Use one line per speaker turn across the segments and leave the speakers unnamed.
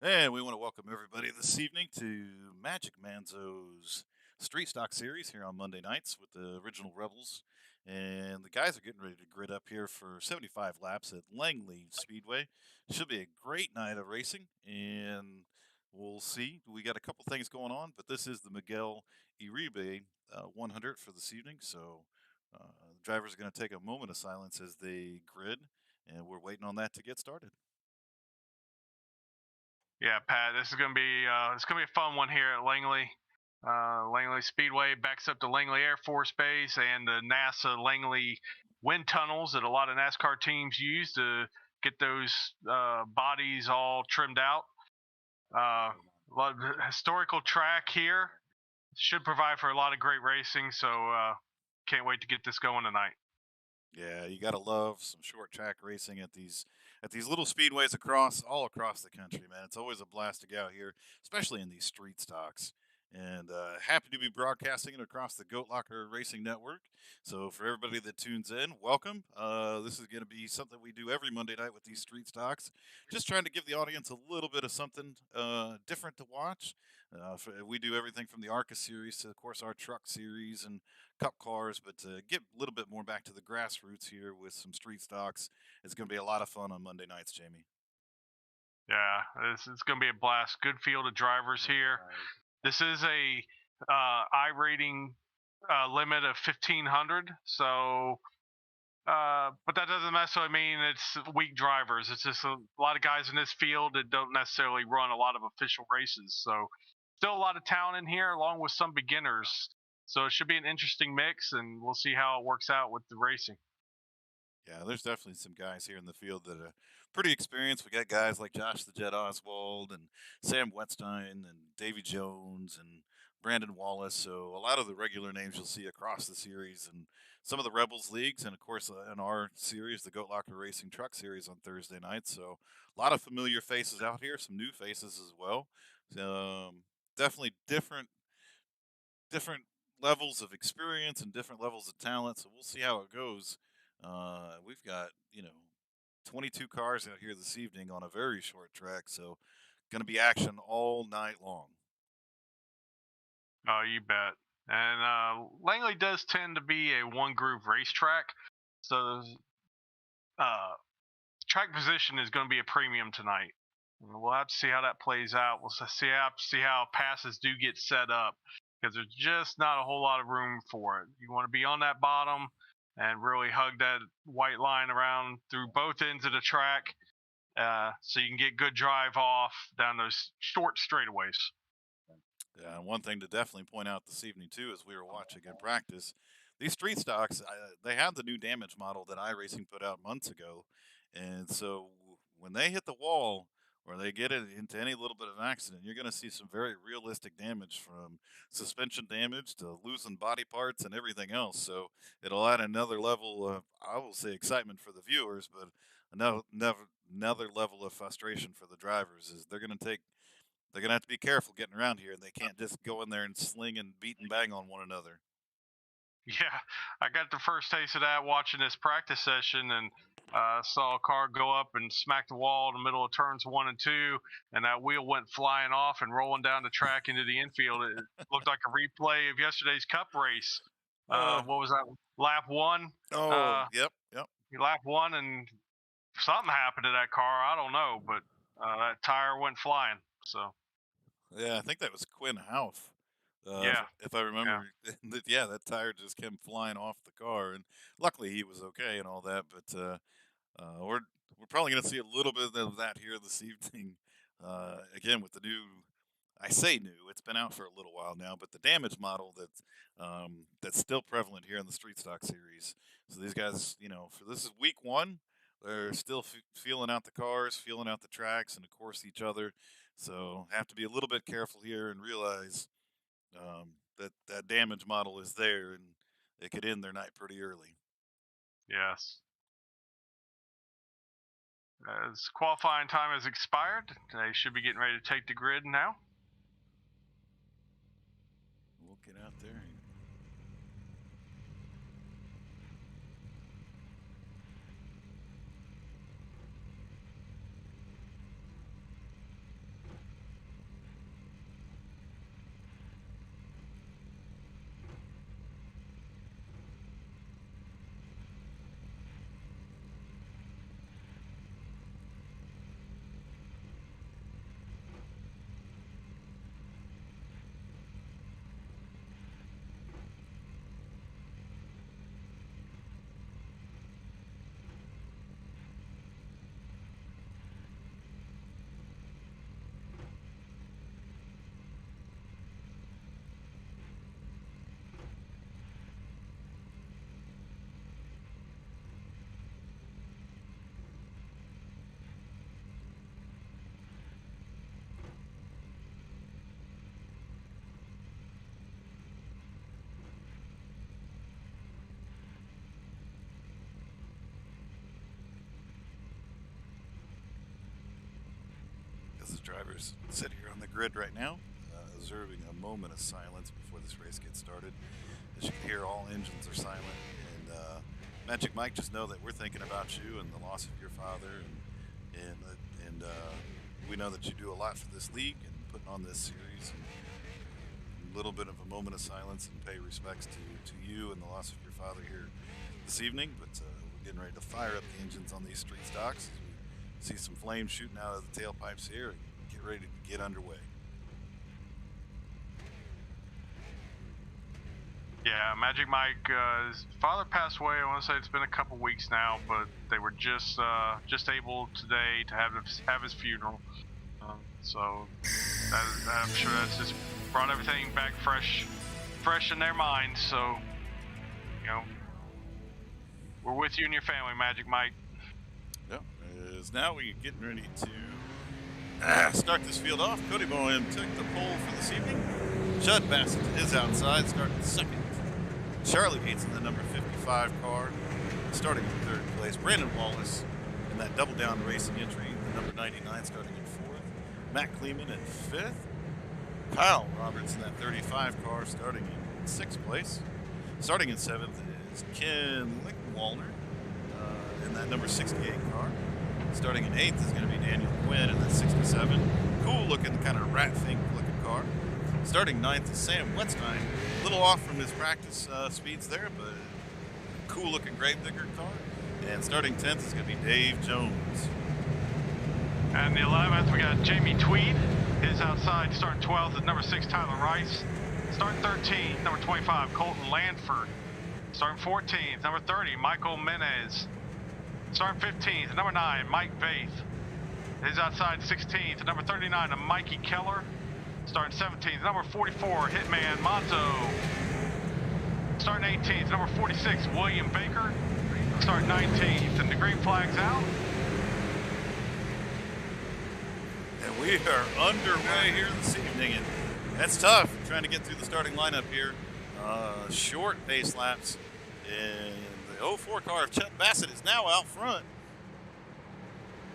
And we want to welcome everybody this evening to Magic Manzo's Street Stock Series here on Monday nights with the original Rebels. And the guys are getting ready to grid up here for 75 laps at Langley Speedway. Should be a great night of racing, and we'll see. We got a couple things going on, but this is the Miguel Iribe 100 for this evening. So the drivers are going to take a moment of silence as they grid, and we're waiting on that to get started.
Yeah, Pat, this is gonna be a fun one here at Langley. Langley Speedway backs up to Langley Air Force Base and the NASA Langley wind tunnels that a lot of NASCAR teams use to get those bodies all trimmed out. A lot of historical track here should provide for a lot of great racing. So can't wait to get this going tonight.
Yeah, you gotta love some short track racing at these little speedways all across the country, man. It's always a blast to go out here, especially in these street stocks. And happy to be broadcasting it across the Goat Locker Racing Network. So for everybody that tunes in, welcome. This is going to be something we do every Monday night with these street stocks. Just trying to give the audience a little bit of something different to watch. We do everything from the ARCA series to, of course, our truck series and cup cars, but to get a little bit more back to the grassroots here with some street stocks, it's going to be a lot of fun on Monday nights, Jamie.
Yeah, it's going to be a blast. Good field of drivers here. This is a I rating limit of 1,500. So, but that doesn't necessarily mean it's weak drivers. It's just a lot of guys in this field that don't necessarily run a lot of official races. So, still a lot of talent in here, along with some beginners. So it should be an interesting mix, and we'll see how it works out with the racing.
Yeah, there's definitely some guys here in the field that are pretty experienced. We got guys like Josh the Jet Oswald and Sam Wetstein and Davy Jones and Brandon Wallace. So a lot of the regular names you'll see across the series and some of the Rebels leagues, and of course in our series, the Goat Locker Racing Truck Series on Thursday nights. So a lot of familiar faces out here, some new faces as well. Um, Definitely different levels of experience and different levels of talent. So we'll see how it goes. We've got 22 cars out here this evening on a very short track, so going to be action all night long.
Oh, you bet. And Langley does tend to be a one groove racetrack, so uh, track position is going to be a premium tonight. We'll have to see how that plays out. We'll see how passes do get set up because there's just not a whole lot of room for it. You want to be on that bottom and really hug that white line around through both ends of the track, so you can get good drive off down those short straightaways.
Yeah, and one thing to definitely point out this evening too, as we were watching in practice, these street stocks they have the new damage model that iRacing put out months ago, and so when they hit the wall or they get it into any little bit of an accident, you're going to see some very realistic damage from suspension damage to losing body parts and everything else. So it'll add another level of, I will say, excitement for the viewers, but another level of frustration for the drivers is they're gonna have to be careful getting around here, and they can't just go in there and sling and beat and bang on one another.
Yeah, I got the first taste of that watching this practice session, and saw a car go up and smack the wall in the middle of turns 1 and 2, and that wheel went flying off and rolling down the track into the infield. It looked like a replay of yesterday's Cup race.
Uh,
What was that? Lap one.
oh,
Uh,
yep.
lap one, and something happened to that car. I don't know, but that tire went flying. So
Yeah, I think that was Quinn Houff.
yeah,
If I
yeah.
remember, yeah, that tire just came flying off the car, and luckily he was okay and all that. But we're probably going to see a little bit of that here this evening. Again, with the new, I say new, it's been out for a little while now, but the damage model that's still prevalent here in the Street Stock series. So these guys, for this is week one, they're still feeling out the cars, feeling out the tracks, and of course each other. So have to be a little bit careful here and realize that damage model is there, and they could end their night pretty early.
Yes. As qualifying time has expired, they should be getting ready to take the grid now.
We'll get out there. drivers sit here on the grid right now, observing a moment of silence before this race gets started. As you can hear, all engines are silent, and Magic Mike, just know that we're thinking about you and the loss of your father, and we know that you do a lot for this league and putting on this series. And a little bit of a moment of silence and pay respects to you and the loss of your father here this evening. But we're getting ready to fire up the engines on these street stocks as we see some flames shooting out of the tailpipes here and get ready to get underway.
Yeah, Magic Mike, his father passed away. I want to say it's been a couple weeks now, but they were just able today to have his funeral. So I'm sure that's just brought everything back fresh in their minds. So, you know, we're with you and your family, Magic Mike.
Yeah, as now we're getting ready to start this field off. Cody Bowen took the pole for this evening. Judd Bassett is outside, starting second. Charlie Gates in the number 55 car, starting in third place. Brandon Wallace in that double down racing entry, the number 99, starting in fourth. Matt Kleeman in fifth. Kyle Roberts in that 35 car, starting in sixth place. Starting in seventh is Ken Lickwallner in that number 68 car. Starting in eighth is going to be Daniel Quinn in that 67. Cool looking, kind of rat thing looking car. Starting ninth is Sam Wetstein. A little off from his practice speeds there, but cool looking gravedigger car. And starting 10th is going to be Dave Jones.
And the 11th, we got Jamie Tweed. His outside. Starting 12th is number 6, Tyler Rice. Starting 13th, number 25, Colton Lanford. Starting 14th, number 30, Michael Menez. Starting 15th, number 9, Mike Vaith. His outside 16th, number 39, Mikey Keller. Starting 17th, number 44, Hitman Manzo. Starting 18th, number 46, William Baker. Starting 19th, and the green flag's out.
And we are underway here this evening, and that's tough, trying to get through the starting lineup here. Short pace laps, and the 04 car of Chet Bassett is now out front.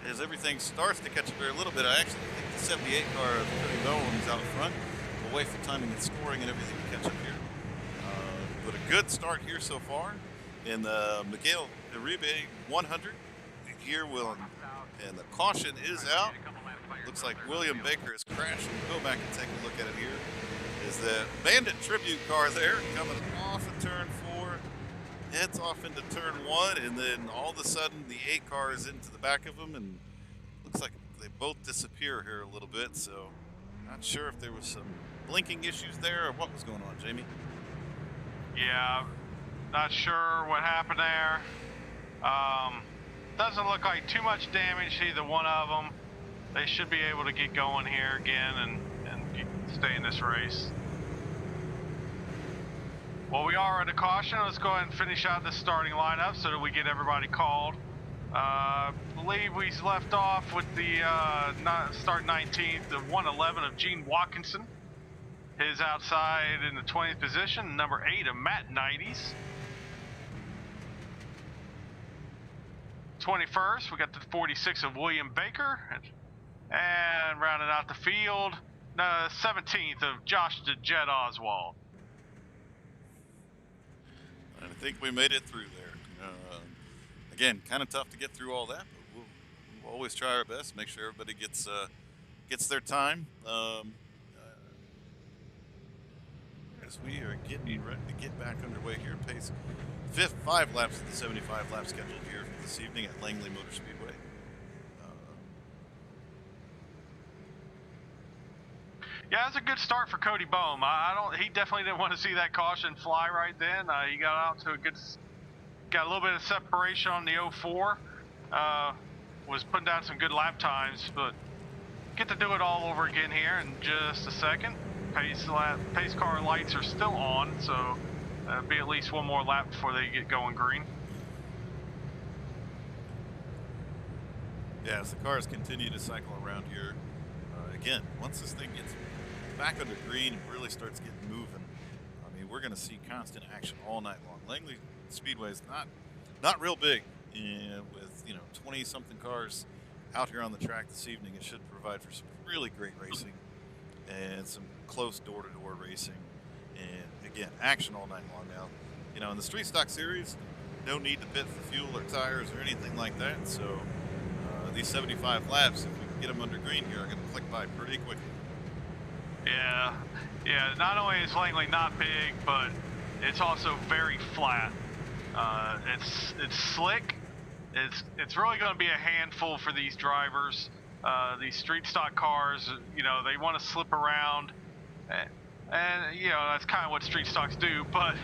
As everything starts to catch up here a little bit, I actually think the 78 car of Cody Bowen is out front. We'll wait for timing and scoring and everything to catch up here. But a good start here so far. And the Miguel Iribe 100 here will, and the caution is out. Looks like William Baker has crashed. We'll go back and take a look at it here. Is the Bandit Tribute car there coming off of turn 4, heads off into turn 1, and then all of a sudden the 8 car is into the back of them, and looks like they both disappear here a little bit. So not sure if there was some blinking issues there or what was going on, Jamie.
Yeah, not sure what happened there. Doesn't look like too much damage to either one of them. They should be able to get going here again and stay in this race. Well, we are at a caution. Let's go ahead and finish out this starting lineup so that we get everybody called. I believe we left off with the start 19th, the 111 of Gene Watkinson. His outside in the 20th position, number 8 of Matt 90s. 21st, we got the 46 of William Baker. And rounding out the field, 17th of Josh the Jet Oswald.
I think we made it through there. Again, kind of tough to get through all that, but we'll always try our best, make sure everybody gets their time. As we are getting ready to get back underway here, pace 5 laps of the 75 lap scheduled here this evening at Langley Motor Speedway.
Yeah, that's a good start for Cody Bohm. He definitely didn't want to see that caution fly right then. He got out to got a little bit of separation on the 04. Was putting down some good lap times, but get to do it all over again here in just a second. Pace car lights are still on, so that'll be at least one more lap before they get going green.
Yeah, as the cars continue to cycle around here, again, once this thing gets back under green and really starts getting moving, I mean, we're going to see constant action all night long. Langley Speedway is not real big, with 20-something cars out here on the track this evening. It should provide for some really great racing and some close door-to-door racing, and again, action all night long. Now, in the Street Stock Series, no need to pit for fuel or tires or anything like that. So these 75 laps, if we can get them under green here, are going to click by pretty quickly.
Yeah, yeah. Not only is Langley not big, but it's also very flat. It's slick. It's really going to be a handful for these drivers. These street stock cars, they want to slip around, and that's kind of what street stocks do. But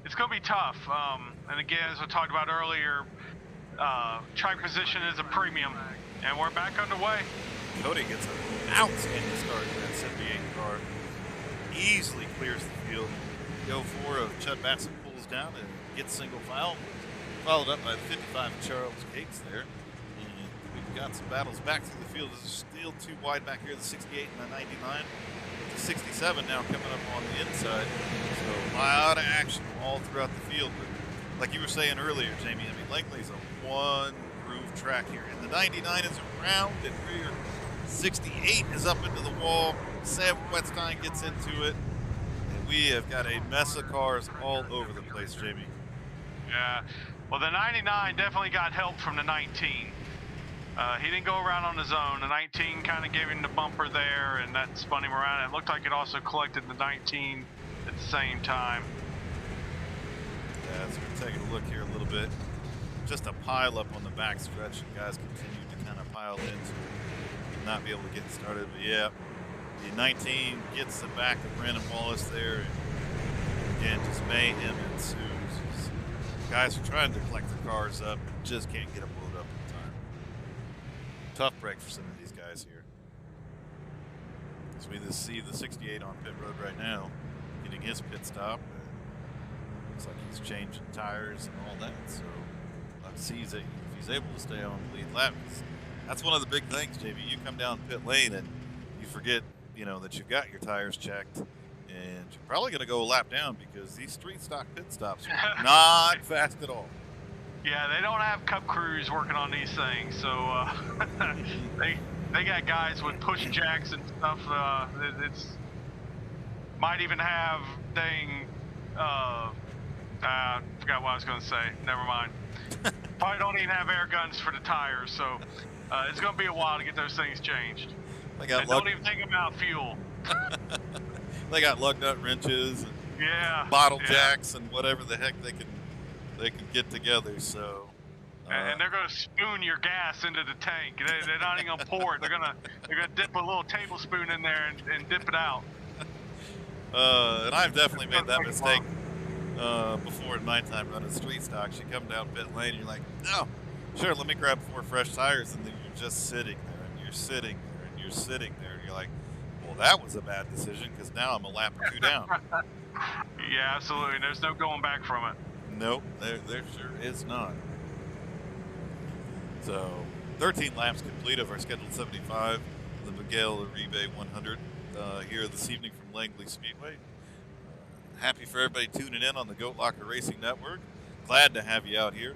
it's going to be tough. And again, as I talked about earlier, track position is a premium, and we're back underway.
Cody gets an outstanding start in that 78 car. Easily clears the field. Go 4 of Chud Bassett pulls down and gets single file. Followed up by the 55 of Charles Gates there. And we've got some battles back through the field. There's still too wide back here, the 68 and the 99. The 67 now coming up on the inside. So a lot of action all throughout the field. But like you were saying earlier, Jamie, Langley's a one-groove track here. And the 99 is around and rear. 68 is up into the wall. Sam Wetstein gets into it. And we have got a mess of cars all over the place, Jamie.
Yeah. Well, the 99 definitely got help from the 19. He didn't go around on his own. The 19 kind of gave him the bumper there, and that spun him around. It looked like it also collected the 19 at the same time.
Yeah, so we're taking a look here a little bit. Just a pile up on the back stretch, and guys continue to kind of pile into not be able to get started. But yeah, the 19 gets the back of Brandon Wallace there, and again, just mayhem ensues. Guys are trying to collect the cars up, just can't get them loaded up in time. Tough break for some of these guys here. So we just see the 68 on pit road right now, getting his pit stop. Looks like he's changing tires and all that. So let's see if he's able to stay on the lead lap. That's one of the big things, JB. You come down pit lane and you forget, that you've got your tires checked, and you're probably going to go a lap down because these street stock pit stops are not fast at all.
Yeah, they don't have cup crews working on these things, so they got guys with push jacks and stuff. It's might even have forgot what I was going to say. Never mind. Probably don't even have air guns for the tires, so it's going to be a while to get those things changed. And don't even think about fuel.
They got lug nut wrenches and bottle jacks and whatever the heck they can get together. So
and they're going to spoon your gas into the tank. They're not even going to pour it. They're going to dip a little tablespoon in there and dip it out.
And I've definitely made that mistake before at nighttime running street stock. You come down pit lane and you're like, no, sure, let me grab 4 fresh tires, and then you're just sitting there and you're sitting there and you're sitting there and you're like, well, that was a bad decision because now I'm a lap or 2 down.
Yeah, absolutely. There's no going back from it.
Nope, there sure is not. So 13 laps complete of our scheduled 75, the Miguel Iribe 100 here this evening from Langley Speedway. Happy for everybody tuning in on the Goat Locker Racing Network. Glad to have you out here.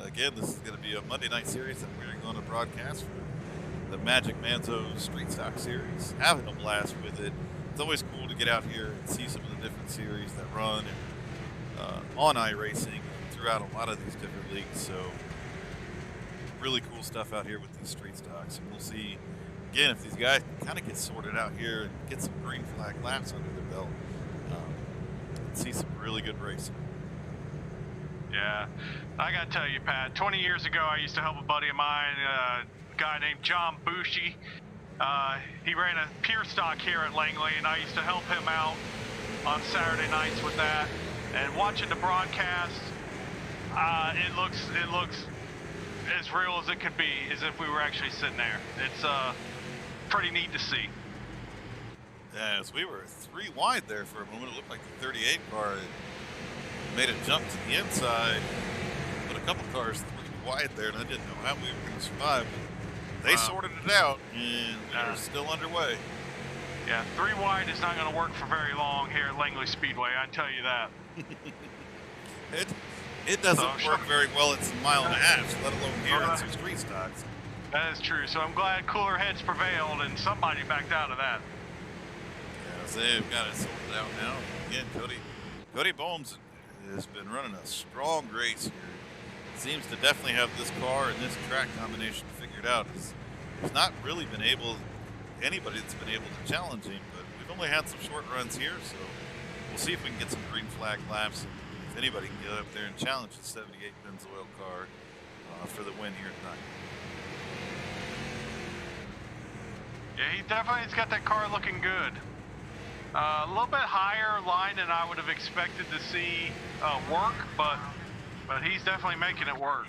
Again, this is going to be a Monday night series that we're going to broadcast for the Magic Manzo Street Stock Series. Having a blast with it. It's always cool to get out here and see some of the different series that run on iRacing throughout a lot of these different leagues. So really cool stuff out here with these street stocks. And we'll see, again, if these guys can kind of get sorted out here and get some green flag laps under their belt. And see some really good racing.
Yeah, I gotta tell you, Pat, 20 years ago I used to help a buddy of mine, a guy named John Bushi. He ran a pure stock here at Langley, and I used to help him out on Saturday nights with that. And watching the broadcast, it looks as real as it could be, as if we were actually sitting there. It's pretty neat to see.
Yes, we were 3 wide there for a moment. It looked like the 38 car had made a jump to the inside, but a couple cars 3 wide there, and I didn't know how we were going to survive. But they sorted it out, and they're still underway.
Yeah, 3 wide is not going to work for very long here at Langley Speedway, I tell you that.
It
So
doesn't
I'm sure
work very well at some mile and a half, let alone here
uh,
in some street stocks.
that is true. So I'm glad cooler heads prevailed and somebody backed out of that.
Yeah, so they've got it sorted out now. Again, Cody Bohms has been running a strong race here. Seems to definitely have this car and this track combination figured out. He's not really been anybody that's been able to challenge him, but we've only had some short runs here, so we'll see if we can get some green flag laps. And if anybody can get up there and challenge the 78 Pennzoil car for the win here tonight.
Yeah, he definitely's got that car looking good. A little bit higher line than I would have expected to see work, but he's definitely making it work.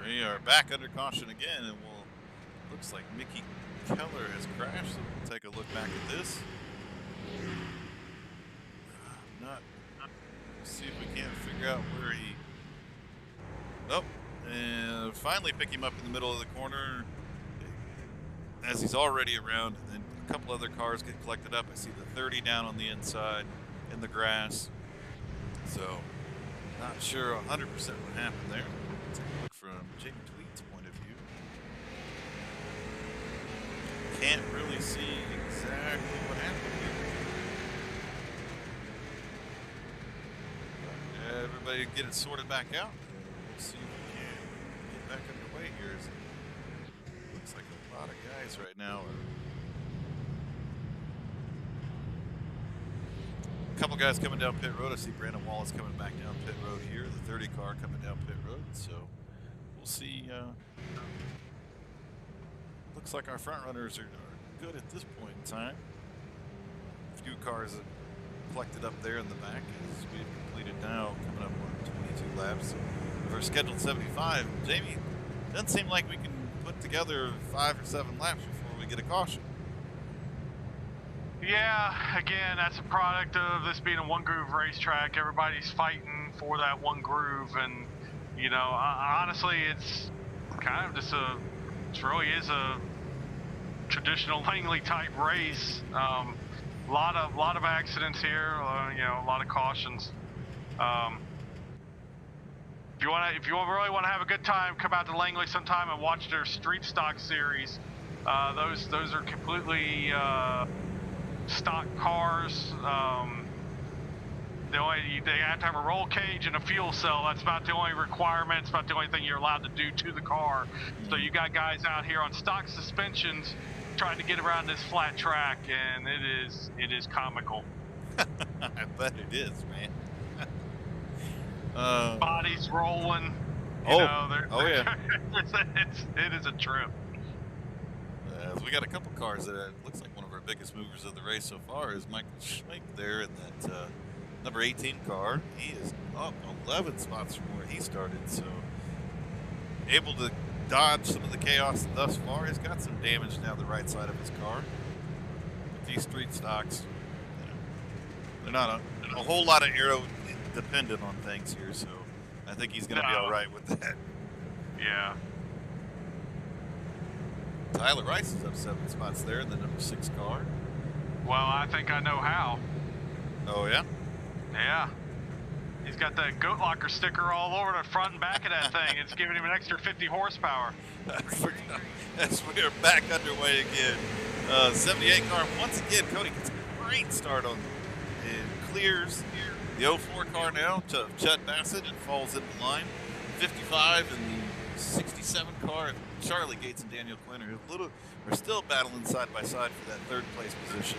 We are back under caution again, and looks like Mickey Keller has crashed, so we'll take a look back at this. See if we can't figure out where he... Nope. And finally pick him up in the middle of the corner as he's already around, and then a couple other cars get collected up. I see the 30 down on the inside in the grass. So, not sure 100% what happened there. Take a look from Jamie Tweed's point of view. Can't really see exactly what happened here. Everybody get it sorted back out. We'll see if we can get back underway here. Looks like a lot of guys right now a couple guys coming down pit road. I see Brandon Wallace coming back down pit road here. The 30 car coming down pit road. So we'll see. Looks like our front runners are good at this point in time. A few cars that collected up there in the back as we've completed now, coming up on 22 laps of our scheduled 75. Jamie, doesn't seem like we can put together 5 or 7 laps before we get a caution.
Yeah, again, that's a product of this being a one groove racetrack. Everybody's fighting for that one groove, and you know, honestly, it's kind of just it really is a traditional Langley type race. Lot of accidents here, you know, a lot of cautions. If you really want to have a good time, come out to Langley sometime and watch their street stock series. Those are completely stock cars. They have to have a roll cage and a fuel cell. That's about the only requirement. It's about the only thing you're allowed to do to the car. So you got guys out here on stock suspensions trying to get around this flat track, and it is comical.
I bet it is, man.
Bodies rolling.
Yeah.
It is a trip.
We got a couple cars that looks like one of our biggest movers of the race so far is Michael Schmink there in that number 18 car. He is up 11 spots from where he started, so able to dodge some of the chaos thus far. He's got some damage down the right side of his car. But these street stocks, you know, they're not a whole lot of aero dependent on things here, so I think he's going to be all right with that.
Yeah.
Tyler Rice is up 7 spots there in the number 6 car.
Well, I think I know how.
Oh, yeah?
Yeah. He's got that goat locker sticker all over the front and back of that thing. It's giving him an extra 50 horsepower.
As we are back underway again. 78 car, once again, Cody gets a great start on and clears the 04 car now to Chud Bassett and falls into line. 55 and the 67 car, Charlie Gates and Daniel Quinn are still battling side by side for that 3rd place position.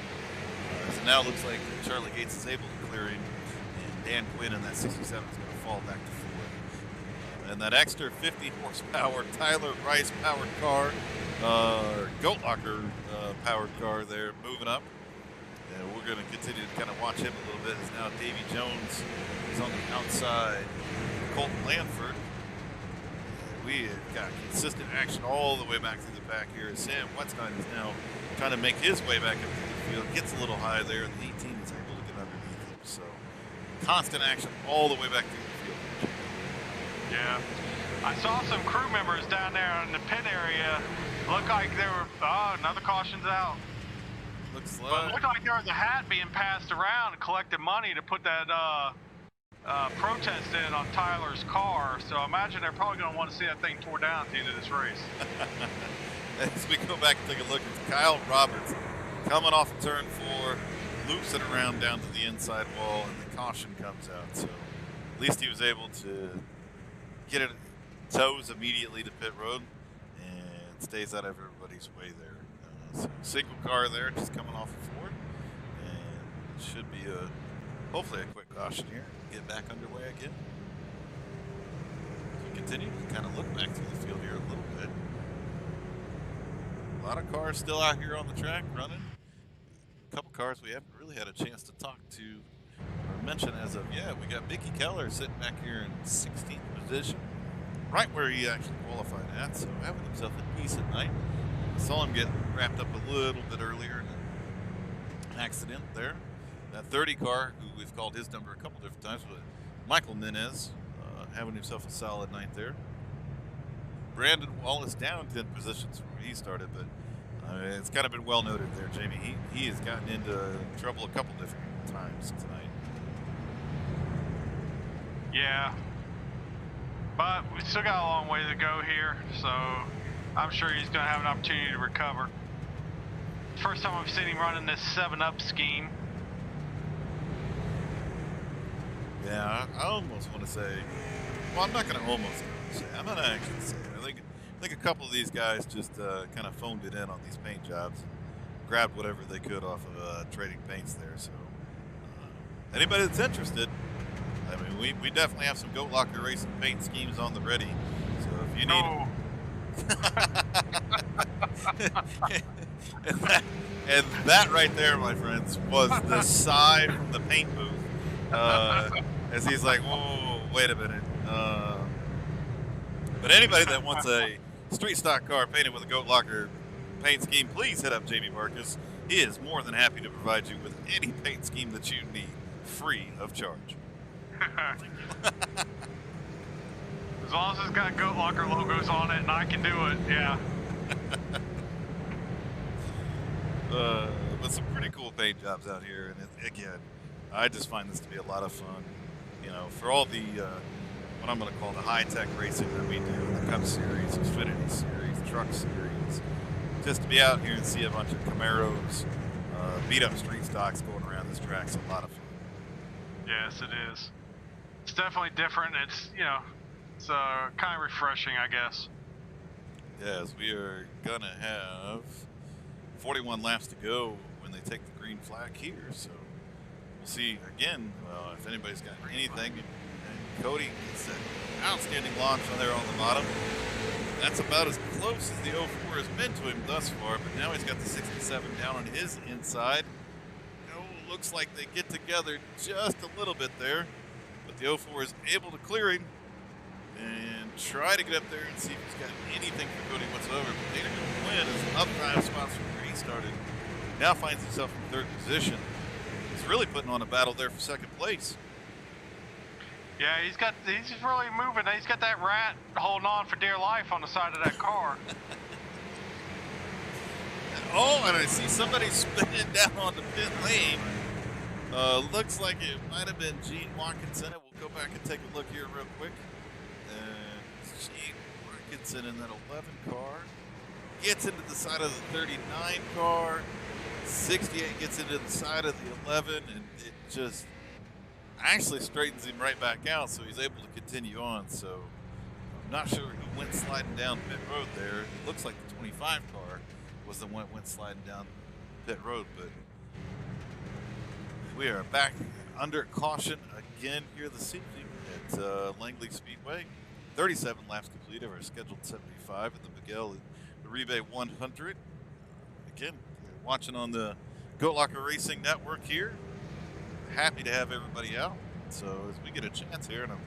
So now it looks like Charlie Gates is able to clear him, and Dan Quinn in that 67 is going to fall back to 4th. And that extra 50 horsepower Tyler Rice powered car, Goat Locker powered car there moving up. And we're going to continue to kind of watch him a little bit as now Davy Jones is on the outside. Colton Lanford. We have got consistent action all the way back through the back here. Sam Wetstein is now trying to make his way back up to the field. Gets a little high there, and the 18 is able to get underneath him. So constant action all the way back through the field.
Yeah. I saw some crew members down there in the pit area. Looked like they were, another caution's out.
Looks
But it looked like there was a hat being passed around and collecting money to put that protesting on Tyler's car. So I imagine they're probably going to want to see that thing tore down at the end of this race.
As we go back and take a look, it's Kyle Roberts coming off of turn 4, loops it around down to the inside wall, and the caution comes out. So at least he was able to get it toes immediately to pit road and stays out of everybody's way there. So single car there, just coming off of Ford, and it should be hopefully a quick caution here. Get back underway again. So we continue to kind of look back through the field here a little bit. A lot of cars still out here on the track running. A couple cars we haven't really had a chance to talk to or mention as of yet. We got Mickey Keller sitting back here in 16th position, right where he actually qualified at, so having himself a decent night. Saw him get wrapped up a little bit earlier in an accident there. That 30 car, who we've called his number a couple different times, but Michael Menez having himself a solid night there. Brandon Wallace down 10 positions from where he started, but it's kind of been well noted there, Jamie. He has gotten into trouble a couple different times tonight.
Yeah, but we still got a long way to go here, so I'm sure he's going to have an opportunity to recover. First time I've seen him running this 7-Up scheme.
Yeah, I almost want to say, well, I'm not going to almost say, I'm going to actually say it. I think a couple of these guys just kind of phoned it in on these paint jobs, grabbed whatever they could off of trading paints there. So anybody that's interested, I mean, we definitely have some Goat Locker Racing paint schemes on the ready. So if you need and that right there, my friends, was the sigh from the paint booth. As he's like, whoa, wait a minute. But anybody that wants a street stock car painted with a Goat Locker paint scheme, please hit up Jamie Marcus. He is more than happy to provide you with any paint scheme that you need, free of charge.
As long as it's got Goat Locker logos on it and I can do it, yeah.
But some pretty cool paint jobs out here, and again, I just find this to be a lot of fun. You know, for all the what I'm going to call the high-tech racing that we do, the Cup Series, Xfinity Series, Truck Series, just to be out here and see a bunch of Camaros, beat-up street stocks going around this track's a lot of fun.
Yes, it is. It's definitely different. It's, you know, it's kind of refreshing, I guess.
Yes, we are going to have 41 laps to go when they take the green flag here, so we'll see again if anybody's got anything. And Cody gets that outstanding launch on there on the bottom. That's about as close as the 04 has been to him thus far, but now he's got the 67 down on his inside. Looks like they get together just a little bit there, but the 04 is able to clear him and try to get up there and see if he's got anything for Cody whatsoever. But Dana Quinn is up 5 spots from where he started. Now finds himself in 3rd position. He's really putting on a battle there for 2nd place.
Yeah, he's really moving. He's got that rat holding on for dear life on the side of that car.
Oh, and I see somebody spinning down on the pit lane. Looks like it might have been Gene Watkinson. We'll go back and take a look here real quick. Gene Watkinson in that 11 car gets into the side of the 39 car. 68 gets into the side of the 11, and it just actually straightens him right back out, so he's able to continue on. So I'm not sure who went sliding down pit road there. It looks like the 25 car was the one that went sliding down pit road, but we are back under caution again here this evening at Langley Speedway. 37 laps complete of our scheduled 75 at the Miguel Iribe 100. Again, watching on the Goat Locker Racing Network here. Happy to have everybody out. So as we get a chance here, and I'm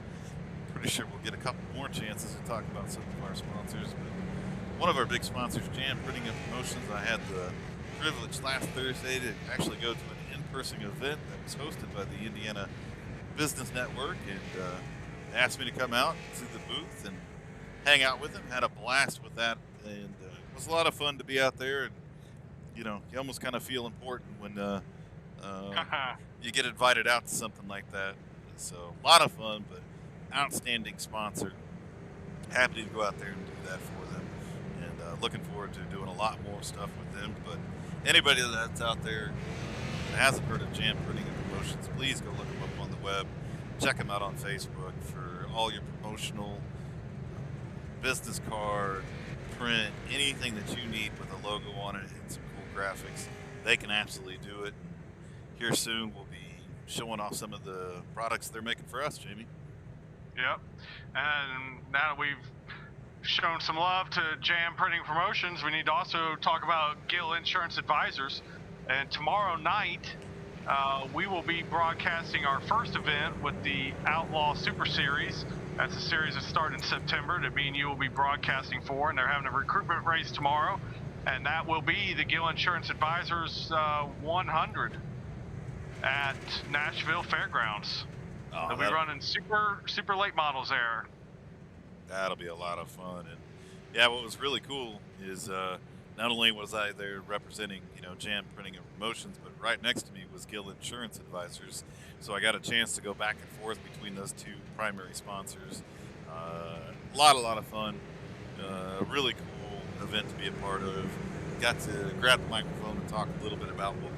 pretty sure we'll get a couple more chances to talk about some of our sponsors, but one of our big sponsors, Jam Printing and Promotions. I had the privilege last Thursday to actually go to an in-person event that was hosted by the Indiana Business Network, and they asked me to come out to the booth and hang out with them. Had a blast with that, and it was a lot of fun to be out there. And you know, you almost kind of feel important when you get invited out to something like that. So a lot of fun, but outstanding sponsor. Happy to go out there and do that for them, and looking forward to doing a lot more stuff with them. But anybody that's out there that hasn't heard of Jam Printing and Promotions, please go look them up on the web. Check them out on Facebook for all your promotional business card, print, anything that you need with a logo on it and some cool graphics. They can absolutely do it. Here soon, we'll be showing off some of the products they're making for us, Jamie.
Yep. And now that we've shown some love to Jam Printing Promotions, we need to also talk about Gill Insurance Advisors. And tomorrow night, we will be broadcasting our first event with the Outlaw Super Series. That's a series that started in September that me and you will be broadcasting for, and they're having a recruitment race tomorrow. And that will be the Gill Insurance Advisors 100 at Nashville Fairgrounds.
Oh,
They'll be running super late models there.
That'll be a lot of fun. And yeah, what was really cool is not only was I there representing, Jam Printing and Promotions, but right next to me was Gill Insurance Advisors. So I got a chance to go back and forth between those two primary sponsors. A lot of fun. Really cool event to be a part of. Got to grab the microphone and talk a little bit about what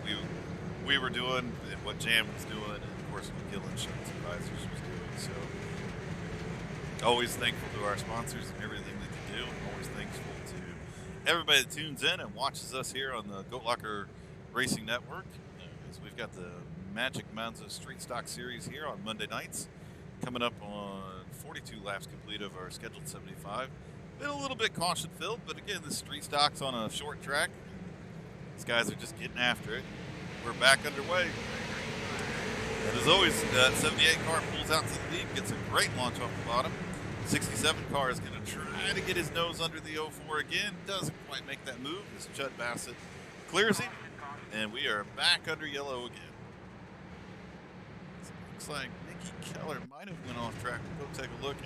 we were doing and what Jam was doing, and of course what Gill Insurance Advisors was doing. So always thankful to our sponsors and everything that they do, and always thankful to everybody that tunes in and watches us here on the Goat Locker Racing Network. As we've got the Magic Manzo Street Stock Series here on Monday nights, coming up on 42 laps complete of our scheduled 75. Been a little bit caution filled, but again, the street stock's on a short track. These guys are just getting after it. We're back underway. And as always, that 78 car pulls out to the lead, gets a great launch off the bottom. 67 car is going to try to get his nose under the 04 again. Doesn't quite make that move as Judd Bassett clears him. And we are back under yellow again. So it looks like Mickey Keller might have went off track. We'll go take a look.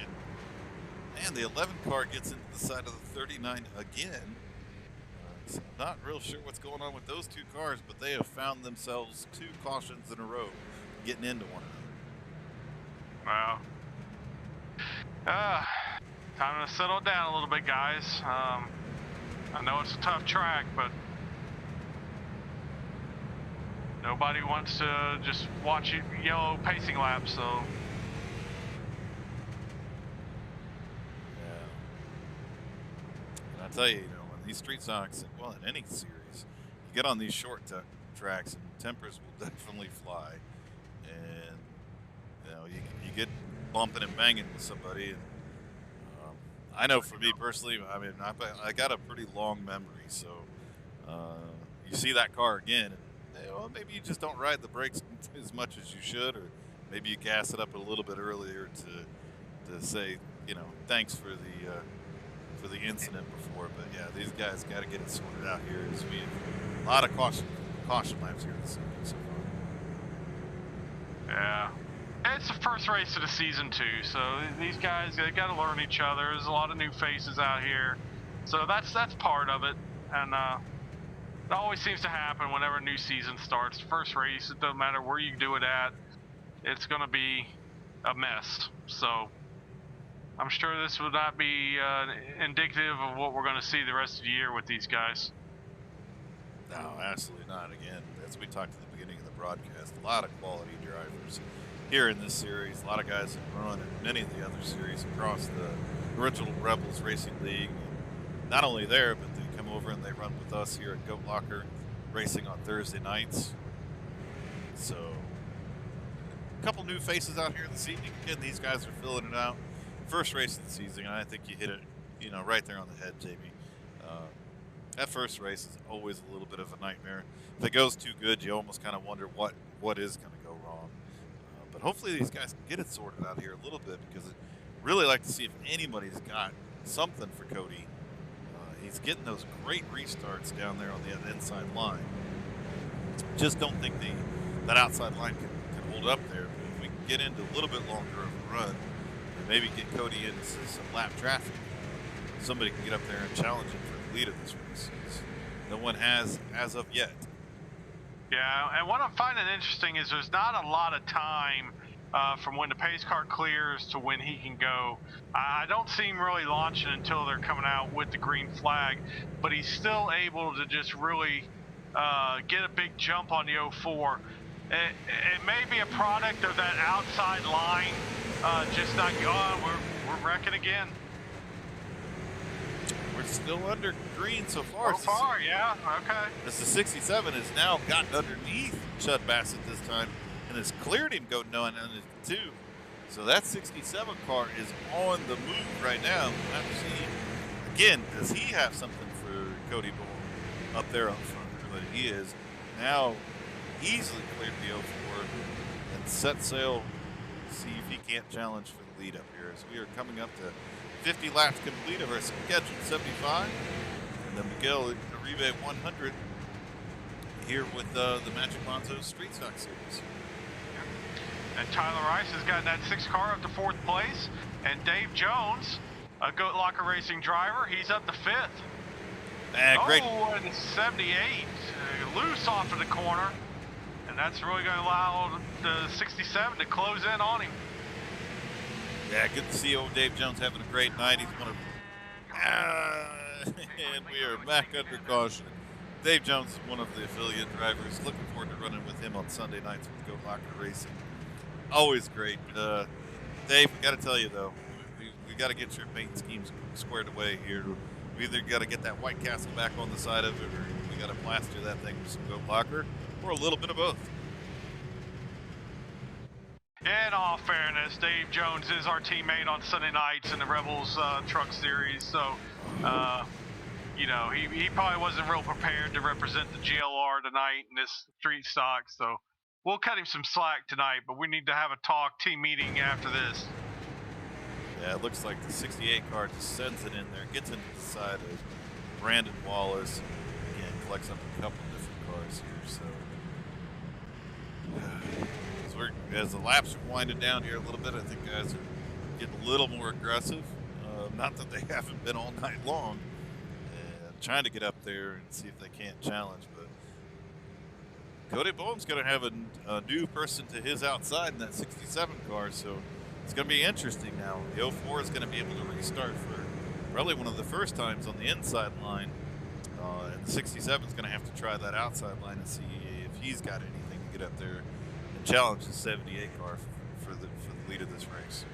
And the 11 car gets into the side of the 39 again. So I'm not real sure what's going on with those two cars, but they have found themselves two cautions in a row getting into one
another. Wow. Time to settle down a little bit, guys. I know it's a tough track, but nobody wants to just watch yellow pacing laps, so.
Yeah. And I tell you, in these street stocks, well, in any series, you get on these short tracks and tempers will definitely fly. And, you get bumping and banging with somebody. And I know for me personally, I mean, I got a pretty long memory, so you see that car again, and maybe you just don't ride the brakes as much as you should, or maybe you gas it up a little bit earlier to say, thanks for the incident before. But yeah, these guys got to get it sorted out here. As we have a lot of caution laps here this season so far.
Yeah. It's the first race of the season too, so these guys, they got to learn each other. There's a lot of new faces out here, so that's part of it. And it always seems to happen whenever a new season starts. First race, it doesn't matter where you do it at, it's going to be a mess. So I'm sure this would not be indicative of what we're going to see the rest of the year with these guys.
No, absolutely not. Again, as we talked at the beginning of the broadcast, a lot of quality drivers here in this series. A lot of guys have run in many of the other series across the original Rebels Racing League. Not only there, but they come over and they run with us here at Goat Locker Racing on Thursday nights. So, a couple new faces out here this evening. Again, these guys are filling it out. First race of the season, and I think you hit it, right there on the head, JB. That first race is always a little bit of a nightmare. If it goes too good, you almost kind of wonder what is going to go wrong. But hopefully these guys can get it sorted out here a little bit, because I'd really like to see if anybody's got something for Cody. He's getting those great restarts down there on the inside line. Just don't think that outside line can hold up there. But if we can get into a little bit longer of a run, and maybe get Cody into some lap traffic, somebody can get up there and challenge him for the lead of this race. No one has as of yet.
Yeah, and what I'm finding interesting is there's not a lot of time from when the pace car clears to when he can go. I don't see him really launching until they're coming out with the green flag, but he's still able to just really get a big jump on the 04. It may be a product of that outside line, just not. Oh, we're wrecking again.
We're still under green so far.
So far, yeah, okay.
As the 67 has now gotten underneath Chud Bassett this time and has cleared him going on into two. So that 67 car is on the move right now. Again, does he have something for Cody Bull up there on front? But he is now easily cleared the 04 and set sail to see if he can't challenge for the lead up here as we are coming up to 50 laps complete of our scheduled 75. And then Miguel Iribe 100 here with the Magic Manzo Street Stock Series.
And Tyler Rice has gotten that 6 car up to 4th place. And Dave Jones, a Goat Locker Racing driver, he's up to 5th.
Great.
Oh, and 78, loose off of the corner. And that's really going to allow the 67 to close in on him.
Yeah, good to see old Dave Jones having a great night. He's one of, and we are back under caution. Dave Jones is one of the affiliate drivers. Looking forward to running with him on Sunday nights with Goat Locker Racing. Always great. Dave, we got to tell you though, we got to get your paint schemes squared away here. We either got to get that White Castle back on the side of it, or we got to plaster that thing with some Goat Locker, or a little bit of both.
In all fairness, Dave Jones is our teammate on Sunday nights in the Rebels Truck Series, so you know he probably wasn't real prepared to represent the GLR tonight in this street stock. So we'll cut him some slack tonight, but we need to have a team meeting after this.
Yeah, it looks like the 68 car just sends it in there, gets into the side of Brandon Wallace. Again, collects up a couple different cars here, so. As the laps are winding down here a little bit, I think guys are getting a little more aggressive. Not that they haven't been all night long. And trying to get up there and see if they can't challenge. But Cody Bohm's going to have a new person to his outside in that 67 car, so it's going to be interesting now. The 04 is going to be able to restart for probably one of the first times on the inside line. And the 67 is going to have to try that outside line and see if he's got anything to get up there and challenge the 78 car for the lead of this race.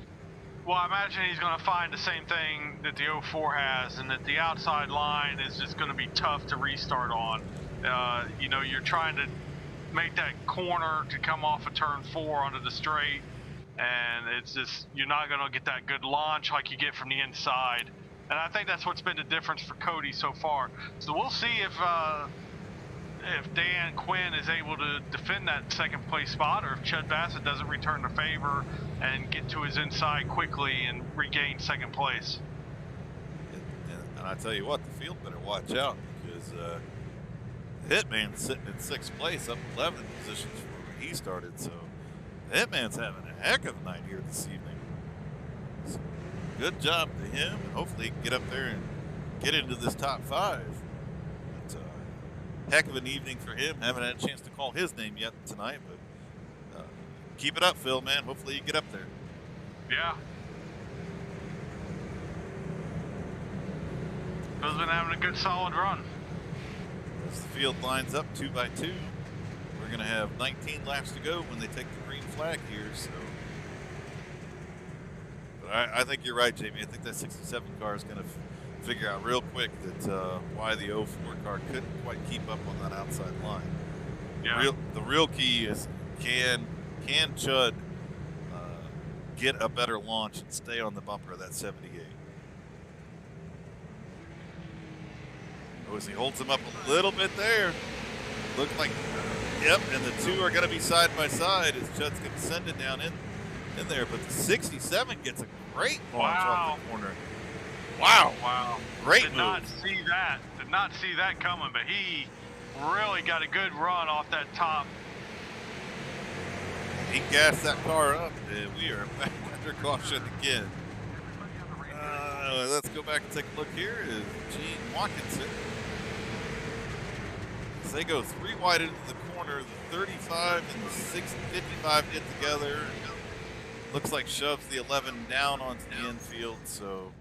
Well, I imagine he's going to find the same thing that the 04 has, and that the outside line is just going to be tough to restart on. You know, you're trying to make that corner to come off of turn 4 onto the straight, and it's just, you're not going to get that good launch like you get from the inside. And I think that's what's been the difference for Cody so far. So we'll see if Dan Quinn is able to defend that second place spot, or if Chud Bassett doesn't return the favor and get to his inside quickly and regain second place.
And I tell you what, the field better watch out, because Hitman's sitting in 6th place, up 11 positions from where he started. So Hitman's having a heck of a night here this evening. So good job to him, and hopefully he can get up there and get into this top 5. It's a heck of an evening for him. Haven't had a chance to call his name yet tonight, but keep it up, Phil, man. Hopefully you get up there.
Yeah. Phil's been having a good solid run.
As the field lines up 2 by 2, we're going to have 19 laps to go when they take the green flag here. So, but I think you're right, Jamie. I think that 67 car is going to figure out real quick that why the 04 car couldn't quite keep up on that outside line.
Yeah.
The real key is can Chud get a better launch and stay on the bumper of that 78. As he holds him up a little bit there. Looked like, yep, and the two are going to be side by side as Chud's going to send it down in there. But the 67 gets a great launch off the corner. Wow.
Wow.
Great
Did
move.
not see that. Did not see that coming, but he really got a good run off that top.
He gassed that car up, and we are back under caution again. Let's go back and take a look here. Is Gene Watkinson. As they go 3 wide into the corner, the 35 and the 55 get together. Looks like shoves the 11 down onto the infield, so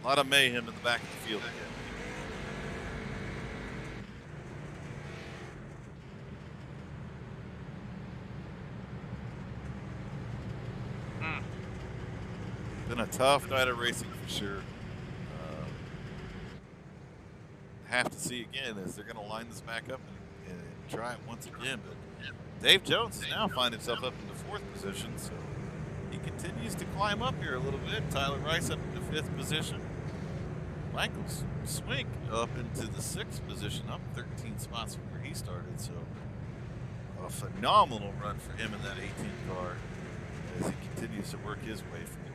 a lot of mayhem in the back of the field again. Been a tough night of racing for sure. Have to see again as they're going to line this back up and try it once again. But Dave Jones has now find himself up into 4th position, so he continues to climb up here a little bit. Tyler Rice up into 5th position. Michael Swink up into the 6th position, up 13 spots from where he started. So a phenomenal run for him in that 18 car as he continues to work his way forward.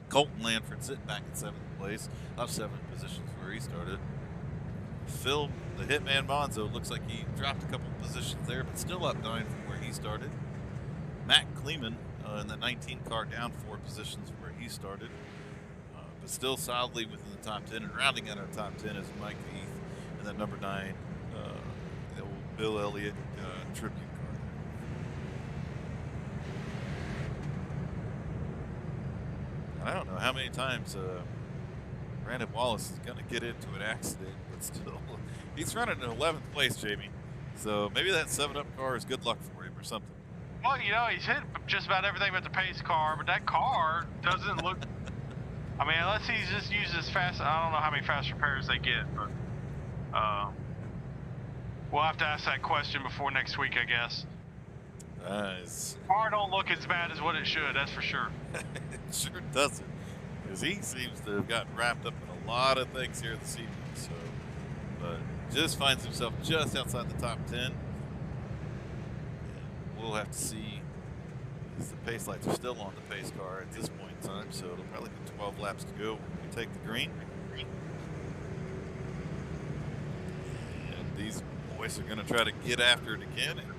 Colton Lanford sitting back in 7th place, up 7 positions where he started. Phil, the hitman Manzo, looks like he dropped a couple positions there, but still up 9 from where he started. Matt Kleeman in the 19 car down 4 positions where he started, but still solidly within the top 10. And rounding out our top 10 is Mike Heath and that number 9, the old Bill Elliott tribute car. I don't know how many times Brandon Wallace is going to get into an accident, but still, he's running in 11th place, Jamie. So maybe that 7-up car is good luck for him or something.
Well, you know, he's hit just about everything but the pace car, but that car doesn't look. I mean, unless he just uses fast. I don't know how many fast repairs they get, but we'll have to ask that question before next week, I guess. Car don't look as bad as what it should, that's for sure.
It sure doesn't, because he seems to have gotten wrapped up in a lot of things here this evening. So, but just finds himself just outside the top 10. And we'll have to see, as the pace lights are still on the pace car at this point in time. So it'll probably be 12 laps to go when we take the green. And these boys are going to try to get after it again. And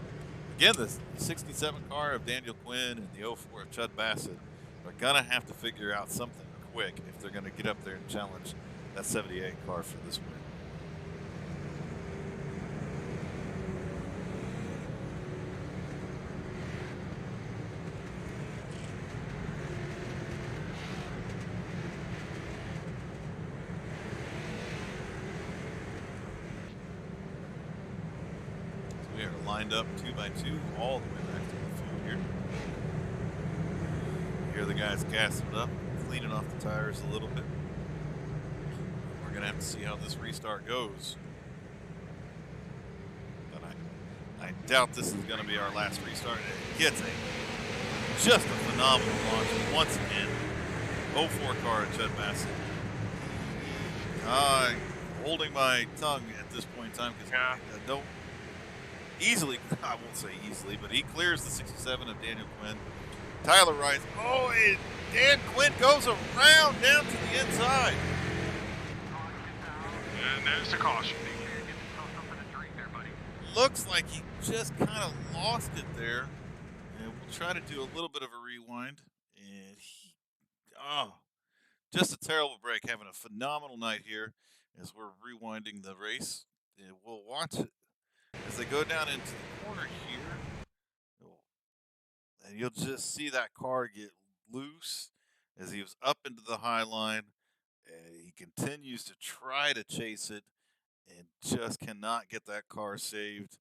again, the 67 car of Daniel Quinn and the 04 of Chud Bassett are going to have to figure out something quick if they're going to get up there and challenge that 78 car for this win. So we are lined up 2 by 2 all the way back to the field here. Here the guys gassing it up, cleaning off the tires a little bit. We're going to have to see how this restart goes. But I doubt this is going to be our last restart. It gets just a phenomenal launch once again. 04 car at Chud Bassett. Holding my tongue at this point in time because I don't easily, I won't say easily, but he clears the 67 of Daniel Quinn. Tyler Rice. Oh, and Dan Quinn goes around down to the inside.
And there's the caution.
Looks like he just kind of lost it there. And we'll try to do a little bit of a rewind. And just a terrible break. Having a phenomenal night here as we're rewinding the race. And we'll watch it as they go down into the corner here. And you'll just see that car get loose as he was up into the high line. And he continues to try to chase it and just cannot get that car saved.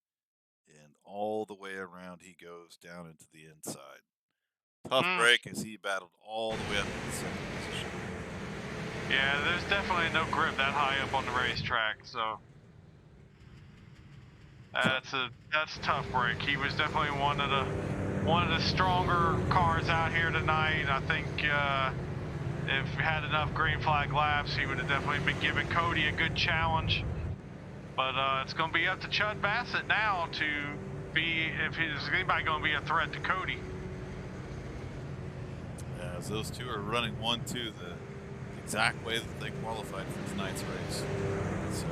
And all the way around he goes down into the inside. Tough break as he battled all the way up to the second position.
Yeah, there's definitely no grip that high up on the racetrack, so that's a tough break. He was definitely one of the stronger cars out here tonight. I think if he had enough green flag laps, he would have definitely been giving Cody a good challenge. But it's going to be up to Chud Bassett now to be, if there's anybody going to be a threat to Cody.
Yeah, as those two are running 1-2 the exact way that they qualified for tonight's race. So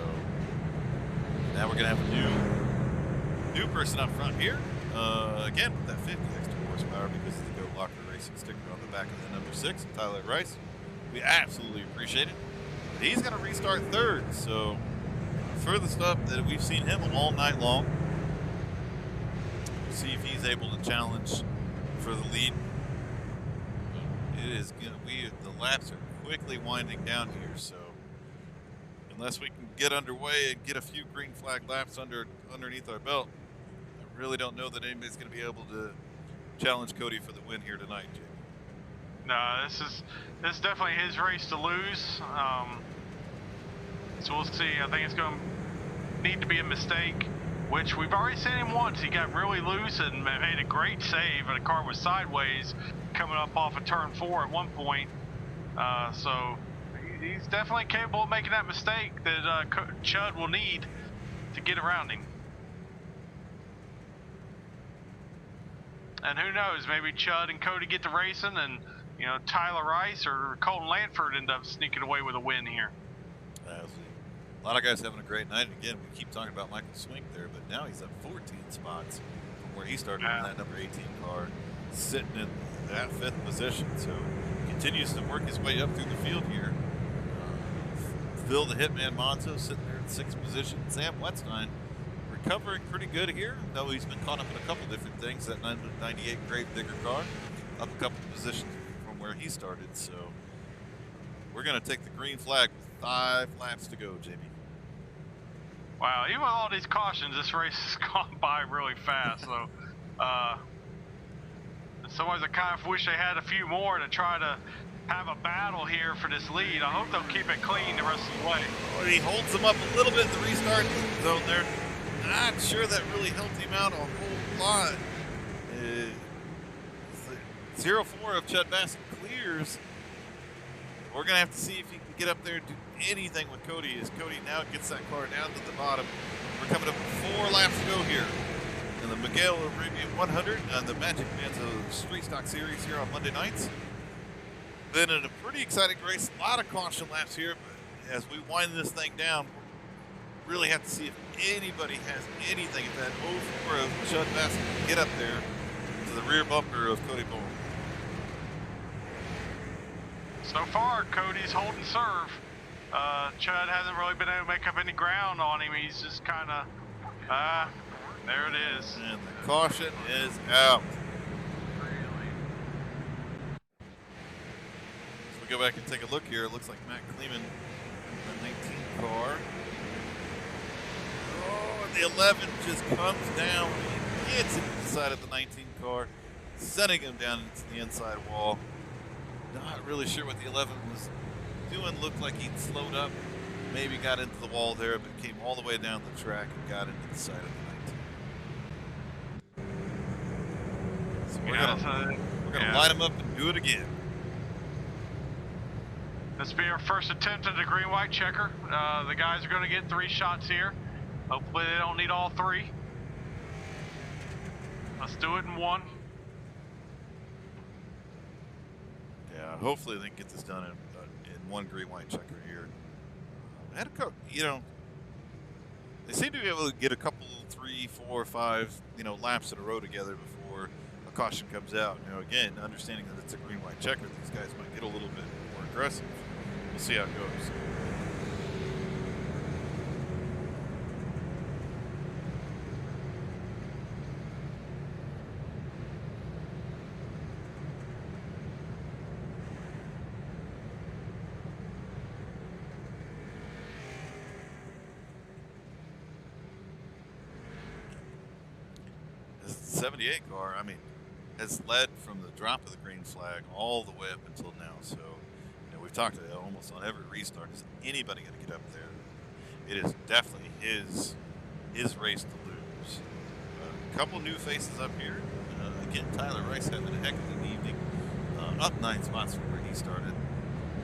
now we're going to have a new person up front here. Again, with that 50 extra horsepower because of the Go Locker Racing sticker on the back of the number 6, Tyler Rice. We absolutely appreciate it. But he's going to restart third, so furthest up that we've seen him all night long. We'll see if he's able to challenge for the lead. It is gonna. The laps are quickly winding down here, so unless we can get underway and get a few green flag laps underneath our belt, I really don't know that anybody's going to be able to challenge Cody for the win here tonight, Jim.
No, this is definitely his race to lose. So we'll see. I think it's going to need to be a mistake, which we've already seen him once. He got really loose and made a great save, and the car was sideways coming up off of turn 4 at one point. So he's definitely capable of making that mistake that Chud will need to get around him. And who knows, maybe Chud and Cody get to racing, and Tyler Rice or Colton Lanford end up sneaking away with a win here.
A lot of guys having a great night. Again, we keep talking about Michael Swink there, but now he's up 14 spots from where he started in that number 18 car, sitting in that 5th position. So continues to work his way up through the field here. Phil the Hitman Manzo sitting there in 6th position. Sam Wetstein recovering pretty good here, though he's been caught up in a couple different things. That 98 grade bigger car, up a couple positions from where he started. So we're going to take the green flag with 5 laps to go, Jamie.
Wow, even with all these cautions, this race has gone by really fast. So, in some ways, I kind of wish they had a few more to try to have a battle here for this lead. I hope they'll keep it clean the rest of the way.
Well, he holds them up a little bit in the restart zone there. Not sure that really helped him out a whole lot. 0-4 of Chud Bassett clears. We're going to have to see if he can get up there and do anything with Cody, as Cody now gets that car down to the bottom. We're coming up 4 laps to go here in the Miguel Iribe 100 and the Magic Manzo Street Stock Series here on Monday nights. Then in a pretty exciting race, a lot of caution laps here, but as we wind this thing down, we really have to see if anybody has anything if that 0-4 of Chud Bassett can get up there to the rear bumper of Cody Bowen.
So far, Cody's holding serve. Chud hasn't really been able to make up any ground on him. He's just kind of, there it is.
And the caution is out. So we go back and take a look here. It looks like Matt Kleeman, the 19 car. Oh, and the 11 just comes down. He hits it to the side of the 19 car, sending him down into the inside wall. Not really sure what the 11 was doing. Looked like he'd slowed up, maybe got into the wall there, but came all the way down the track and got into the side of the 19. So we're gonna line him up and do it again.
This will be our first attempt at the green-white checker. The guys are going to get 3 shots here. Hopefully they don't need all 3. Let's do it in 1.
Yeah, hopefully they can get this done in 1 green-white checker here. I had a couple, they seem to be able to get a couple, 3, 4, 5, laps in a row together before a caution comes out. Again, understanding that it's a green-white checker, these guys might get a little bit more aggressive. We'll see how it goes. This 78 car, has led from the drop of the green flag all the way up until now. So, we've talked about almost on every restart. Is anybody going to get up there? It is definitely his race to lose. A couple new faces up here. Again, Tyler Rice having a heck of an evening. Up 9 spots from where he started.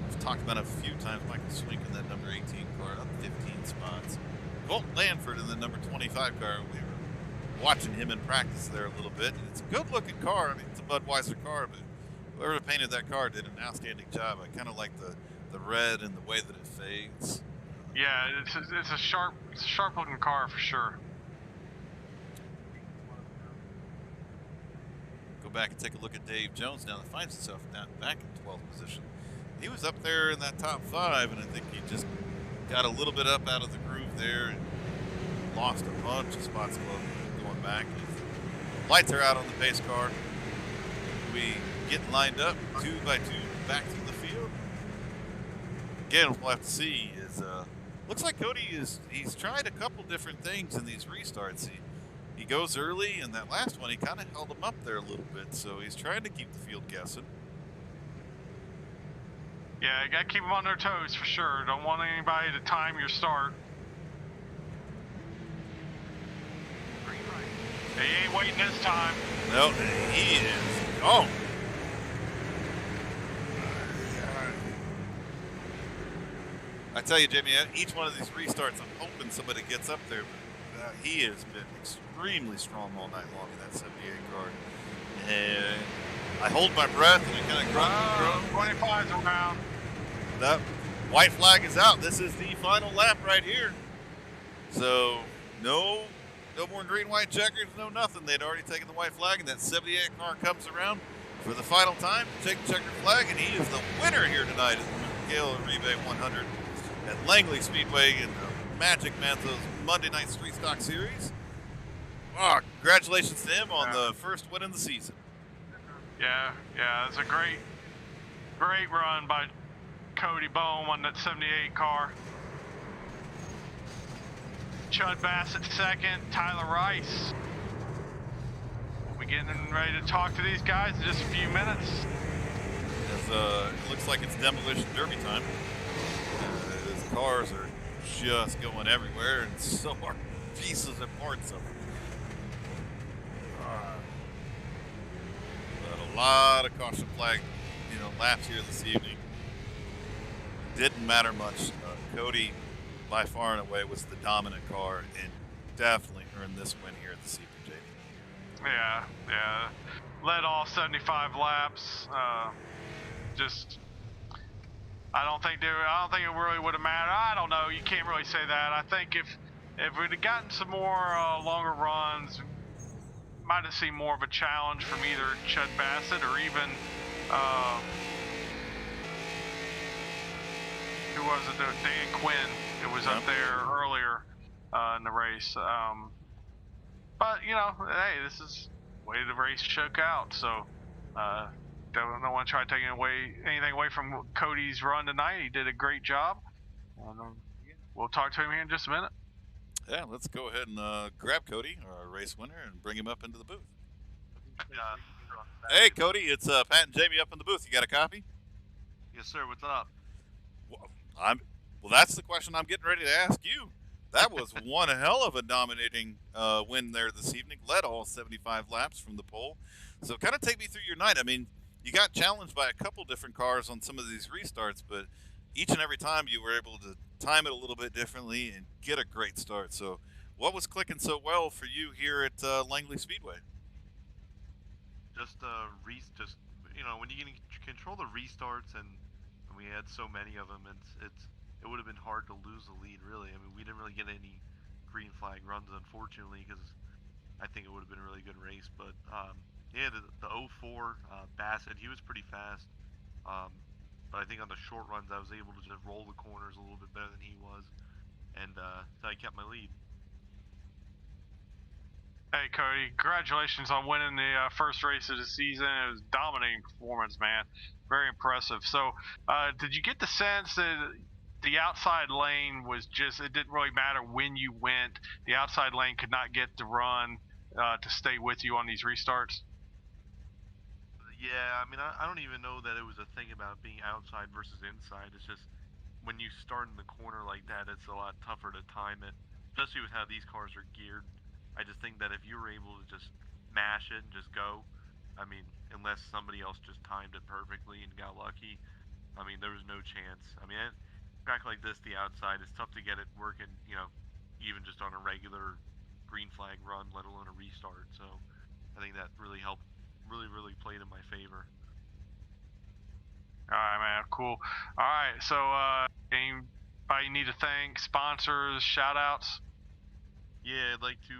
We've talked about it a few times. Michael Swink in that number 18 car, up 15 spots. Colton Lanford in the number 25 car. We were watching him in practice there a little bit. And it's a good-looking car. It's a Budweiser car, but whoever painted that car did an outstanding job. I kind of like the red and the way that it fades.
Yeah, it's a sharp looking car for sure.
Go back and take a look at Dave Jones now that finds himself down back in 12th position. He was up there in that top 5, and I think he just got a little bit up out of the groove there and lost a bunch of spots going back. Lights are out on the pace car. we getting lined up two by two back to the field? Again, we'll have to see. Looks like Cody he's tried a couple different things in these restarts. He goes early, and that last one he kind of held him up there a little bit. So he's trying to keep the field guessing.
Yeah, you gotta keep them on their toes for sure. Don't want anybody to time your start. He ain't waiting this time.
No, he is. Oh. I tell you, Jamie, each one of these restarts, I'm hoping somebody gets up there. But he has been extremely strong all night long in that 78 car. And I hold my breath and I kind of grunt.
25's around.
That white flag is out. This is the final lap right here. So no more green, white checkers, no nothing. They'd already taken the white flag, and that 78 car comes around for the final time to take the checkered flag, and he is the winner here tonight at the Miguel Iribe 100 at Langley Speedway in the Magic Manzo's Monday Night Street Stock Series. Oh, congratulations to him on the first win of the season.
Yeah, it's a great run by Cody Bohm on that 78 car. Chud Bassett second, Tyler Rice. We'll be getting ready to talk to these guys in just a few minutes.
It looks like it's demolition derby time. His cars are just going everywhere, and so are pieces and parts of them. But a lot of caution flag, laps here this evening. Didn't matter much. Cody, by far and away, was the dominant car and definitely earned this win here at the CPJ.
Yeah. Led all 75 laps. I don't think it really would have mattered. I don't know. You can't really say that. I think if we'd have gotten some more longer runs, might have seen more of a challenge from either Chud Bassett or even who was it? Dan Quinn. It was up there earlier in the race. But hey, this is the way the race shook out. So don't want to try taking anything away from Cody's run tonight. He did a great job. We'll talk to him here in just a minute.
Yeah, let's go ahead and grab Cody, our race winner, and bring him up into the booth. Hey, Cody, it's Pat and Jamie up in the booth. You got a copy?
Yes, sir. What's up?
Well, that's the question I'm getting ready to ask you. That was one hell of a dominating win there this evening. Led all 75 laps from the pole. So kind of take me through your night. I mean, you got challenged by a couple different cars on some of these restarts, but each and every time you were able to time it a little bit differently and get a great start. So what was clicking so well for you here at Langley Speedway?
Just when you can control the restarts and we had so many of them, it would have been hard to lose the lead, really. I mean, we didn't really get any green flag runs, unfortunately, because I think it would have been a really good race. But the 04 Bassett, he was pretty fast. But I think on the short runs, I was able to just roll the corners a little bit better than he was, and so I kept my lead.
Hey, Cody, congratulations on winning the first race of the season. It was a dominating performance, man. Very impressive. So, did you get the sense that the outside lane was it didn't really matter when you went, the outside lane could not get the run to stay with you on these restarts?
Yeah, I mean, I don't even know that it was a thing about being outside versus inside. It's just when you start in the corner like that, it's a lot tougher to time it, especially with how these cars are geared. I just think that if you were able to just mash it and just go, I mean, unless somebody else just timed it perfectly and got lucky, I mean, there was no chance. I mean, track like this, the outside, it's tough to get it working, even just on a regular green flag run, let alone a restart. So I think that really helped, really played in my favor.
All right, man, cool. All right, so anybody need to thank, sponsors, shout outs?
Yeah, I'd like to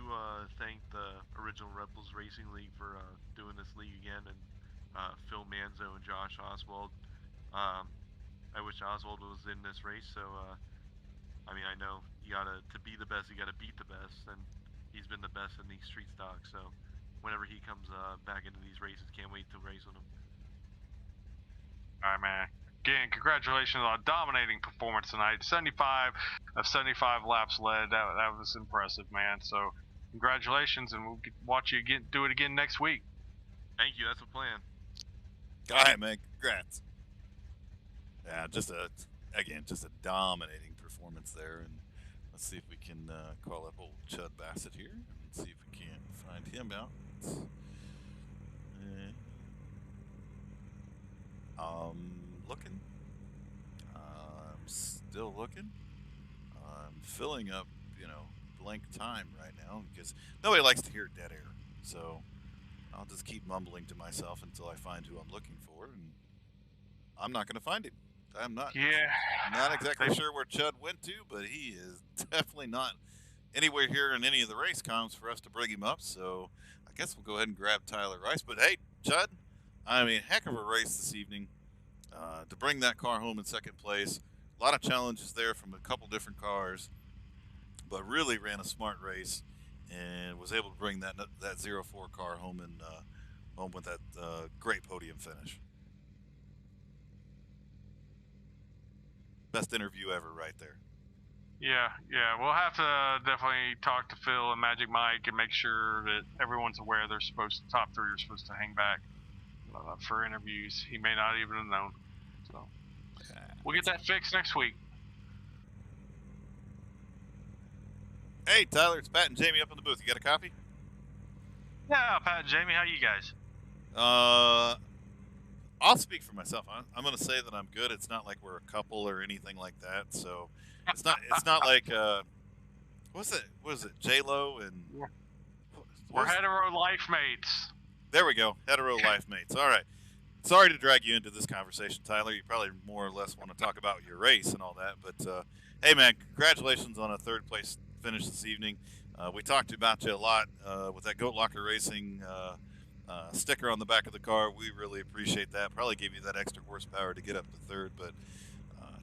thank the original Rebels Racing League for doing this league again, and Phil Manzo and Josh Oswald. I wish Oswald was in this race, so I mean, I know to be the best, you gotta beat the best, and he's been the best in these street stocks. So whenever he comes back into these races. Can't wait to race with him.
All right, man. Again, congratulations on a dominating performance tonight. 75 of 75 laps led. That was impressive, man. So, congratulations, and we'll watch you do it again next week.
Thank you. That's a plan.
All right, man. Congrats. Yeah, just a dominating performance there, and let's see if we can call up old Chud Bassett here and see if we can't find him out. Looking. I'm still looking. I'm filling up, blank time right now because nobody likes to hear dead air. So I'll just keep mumbling to myself until I find who I'm looking for, and I'm not going to find him. I'm not.
Yeah.
Not exactly sure where Chud went to, but he is definitely not anywhere here in any of the race comms for us to bring him up. So I guess we'll go ahead and grab Tyler Rice. But hey, Chud, I mean, heck of a race this evening. To bring that car home in second place, a lot of challenges there from a couple different cars, but really ran a smart race and was able to bring that 04 car home and home with that great podium finish. Best interview ever, right there.
Yeah. We'll have to definitely talk to Phil and Magic Mike and make sure that everyone's aware top three are supposed to hang back for interviews. He may not even have known. So we'll get that fixed next week.
Hey, Tyler, it's Pat and Jamie up in the booth. You got a copy?
Yeah, Pat and Jamie, how you guys?
I'll speak for myself. I'm going to say that I'm good. It's not like we're a couple or anything like that. So it's not like what is it? J-Lo and
we're hetero life mates.
There we go. Hetero life mates. All right. Sorry to drag you into this conversation, Tyler. You probably more or less want to talk about your race and all that. But, hey, man, congratulations on a third place finish this evening. We talked about you a lot with that Goat Locker Racing sticker on the back of the car. We really appreciate that. Probably gave you that extra horsepower to get up to third. But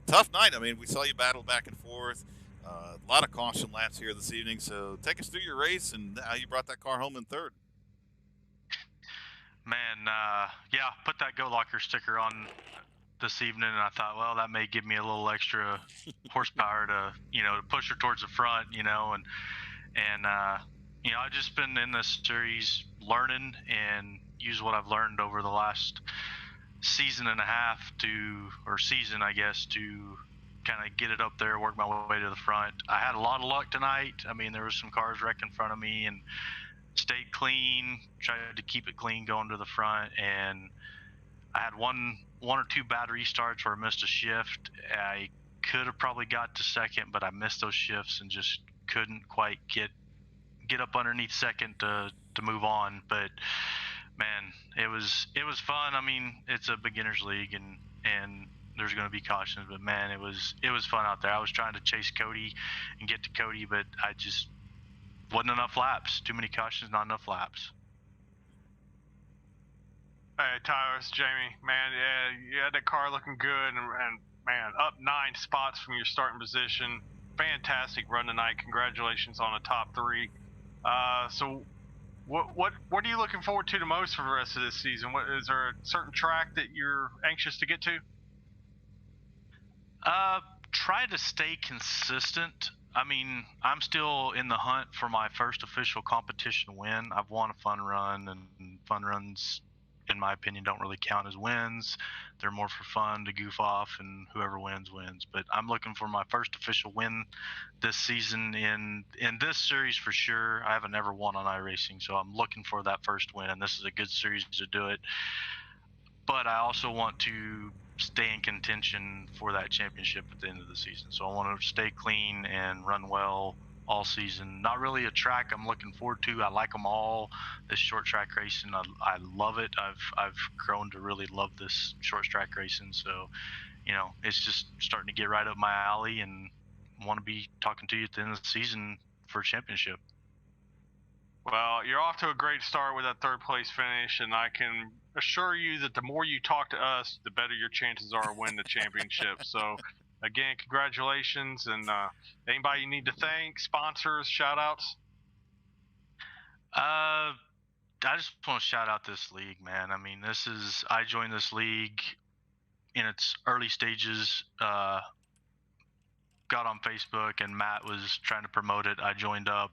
tough night. I mean, we saw you battle back and forth. A lot of caution laps here this evening. So take us through your race and how you brought that car home in third.
Man, yeah, put that Goat Locker sticker on this evening, and I thought, well, that may give me a little extra horsepower to push her towards the front, and I've just been in this series learning and use what I've learned over the last season, I guess, to kind of get it up there, work my way to the front. I had a lot of luck tonight. I mean, there was some cars wrecked in front of me, and stayed clean, tried to keep it clean going to the front, and I had one or two bad restarts where I missed a shift. I could have probably got to second, but I missed those shifts and just couldn't quite get up underneath second to move on. But man, it was fun. I mean, it's a beginners league and there's going to be cautions, but man, it was fun out there. I was trying to chase Cody and get to Cody, but I just wasn't enough laps. Too many cautions, not enough laps.
Hey, Tyler, it's Jamie. Man, yeah, you had that car looking good, and man, up 9 spots from your starting position. Fantastic run tonight. Congratulations on the top 3. So, what are you looking forward to the most for the rest of this season? Is there a certain track that you're anxious to get to?
Try to stay consistent. I mean, I'm still in the hunt for my first official competition win. I've won a fun run, and fun runs, in my opinion, don't really count as wins. They're more for fun to goof off, and whoever wins wins. But I'm looking for my first official win this season in this series for sure. I haven't ever won on iRacing, so I'm looking for that first win, and this is a good series to do it. But I also want to stay in contention for that championship at the end of the season. So I want to stay clean and run well all season. Not really a track I'm looking forward to. I like them all. This short track racing, I love it. I've grown to really love this short track racing. So, it's just starting to get right up my alley, and want to be talking to you at the end of the season for a championship.
Well, you're off to a great start with that third place finish, and I can assure you that the more you talk to us, the better your chances are to win the championship. So, again, congratulations, and anybody you need to thank, sponsors, shout outs?
I just want to shout out this league, man. I mean, I joined this league in its early stages. Got on Facebook and Matt was trying to promote it. I joined up.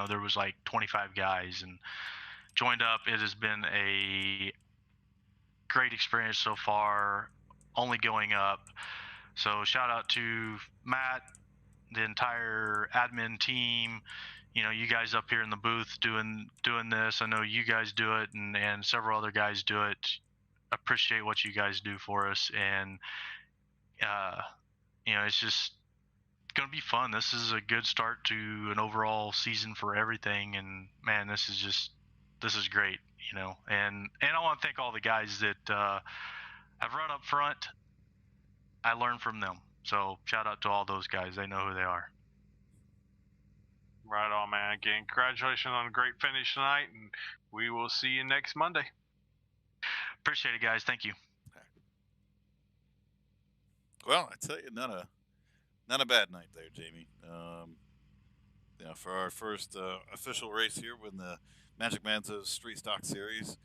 There was like 25 guys and joined up. It has been a great experience so far, only going up. So shout out to Matt, the entire admin team. You guys up here in the booth doing this. I know you guys do it, and several other guys do it. Appreciate what you guys do for us, and it's just gonna be fun. This is a good start to an overall season for everything, and man, this is great. And I want to thank all the guys that have run up front. I learned from them, so shout out to all those guys. They know who they are.
Right on, man. Again, congratulations on a great finish tonight, and we will see you next Monday.
Appreciate it, guys. Thank you.
Well, I tell you, not a bad night there, Jamie. For our first official race here with the Magic Manzo Street Stock Series,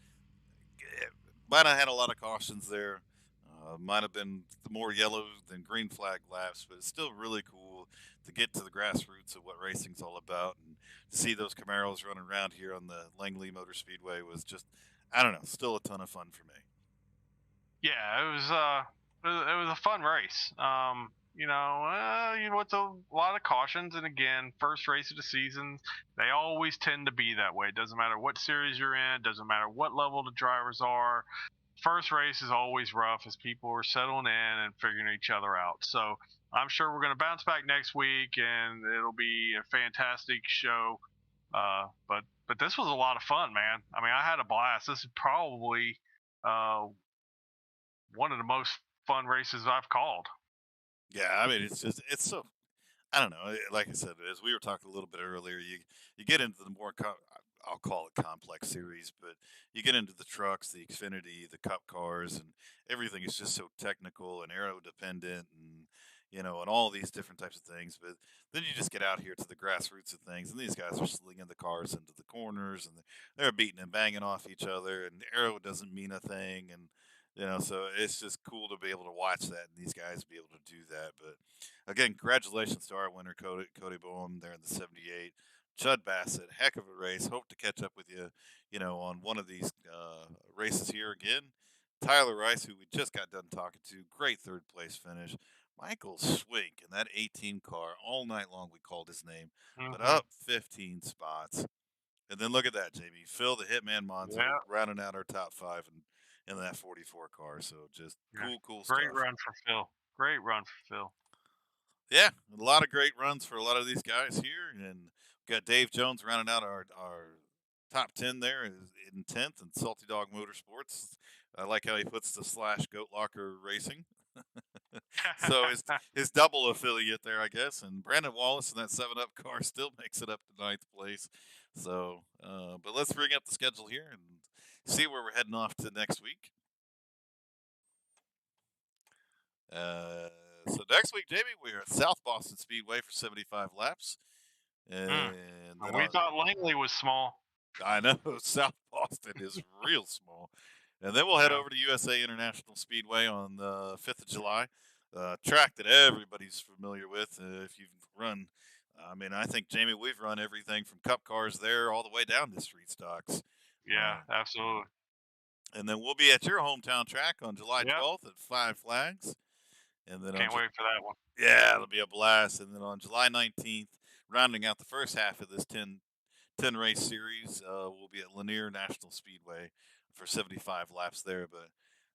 might have had a lot of cautions there. Might have been more yellow than green flag laps, but it's still really cool to get to the grassroots of what racing's all about, and to see those Camaros running around here on the Langley Motor Speedway was just, I don't know, still a ton of fun for me.
Yeah, it was a fun race. With a lot of cautions, and again, first race of the season, they always tend to be that way. It doesn't matter what series you're in, doesn't matter what level the drivers are. First race is always rough as people are settling in and figuring each other out. So I'm sure we're going to bounce back next week, and it'll be a fantastic show. But this was a lot of fun, man. I mean, I had a blast. This is probably one of the most fun races I've called.
Yeah, I mean, it's so, I don't know. Like I said, as we were talking a little bit earlier, you get into the more I'll call it complex series, but you get into the trucks, the Xfinity, the Cup cars, and everything is just so technical and aero dependent, and all these different types of things. But then you just get out here to the grassroots of things, and these guys are slinging the cars into the corners, and they're beating and banging off each other, and aero doesn't mean a thing, and so it's just cool to be able to watch that and these guys be able to do that. But again, congratulations to our winner, Cody Boehm, there in the 78. Chud Bassett, heck of a race. Hope to catch up with you, on one of these races here again. Tyler Rice, who we just got done talking to, great third place finish. Michael Swink in that 18 car all night long. We called his name, but up 15 spots. And then look at that, Jamie. Phil, the Hitman Manzo, rounding out our top five in that 44 car. So just cool stuff.
Great run for Phil. Great run for Phil.
Yeah, a lot of great runs for a lot of these guys here. And we got Dave Jones rounding out our top 10 there in 10th, and Salty Dog Motorsports. I like how he puts the / Goat Locker Racing. So his double affiliate there, I guess. And Brandon Wallace in that 7-Up car still makes it up to 9th place. So, but let's bring up the schedule here and see where we're heading off to next week. So next week, Jamie, we're at South Boston Speedway for 75 laps. And
we thought Langley was small.
I know, South Boston is real small. And then we'll head over to USA International Speedway on the 5th of July, track that everybody's familiar with if you've run. I mean, I think, Jamie, we've run everything from Cup cars there all the way down to street stocks.
Yeah, absolutely.
And then we'll be at your hometown track on July 12th at Five Flags. And then
can't wait for that one.
Yeah, it'll be a blast. And then on July 19th, rounding out the first half of this 10 race series, we'll be at Lanier National Speedway for 75 laps there. But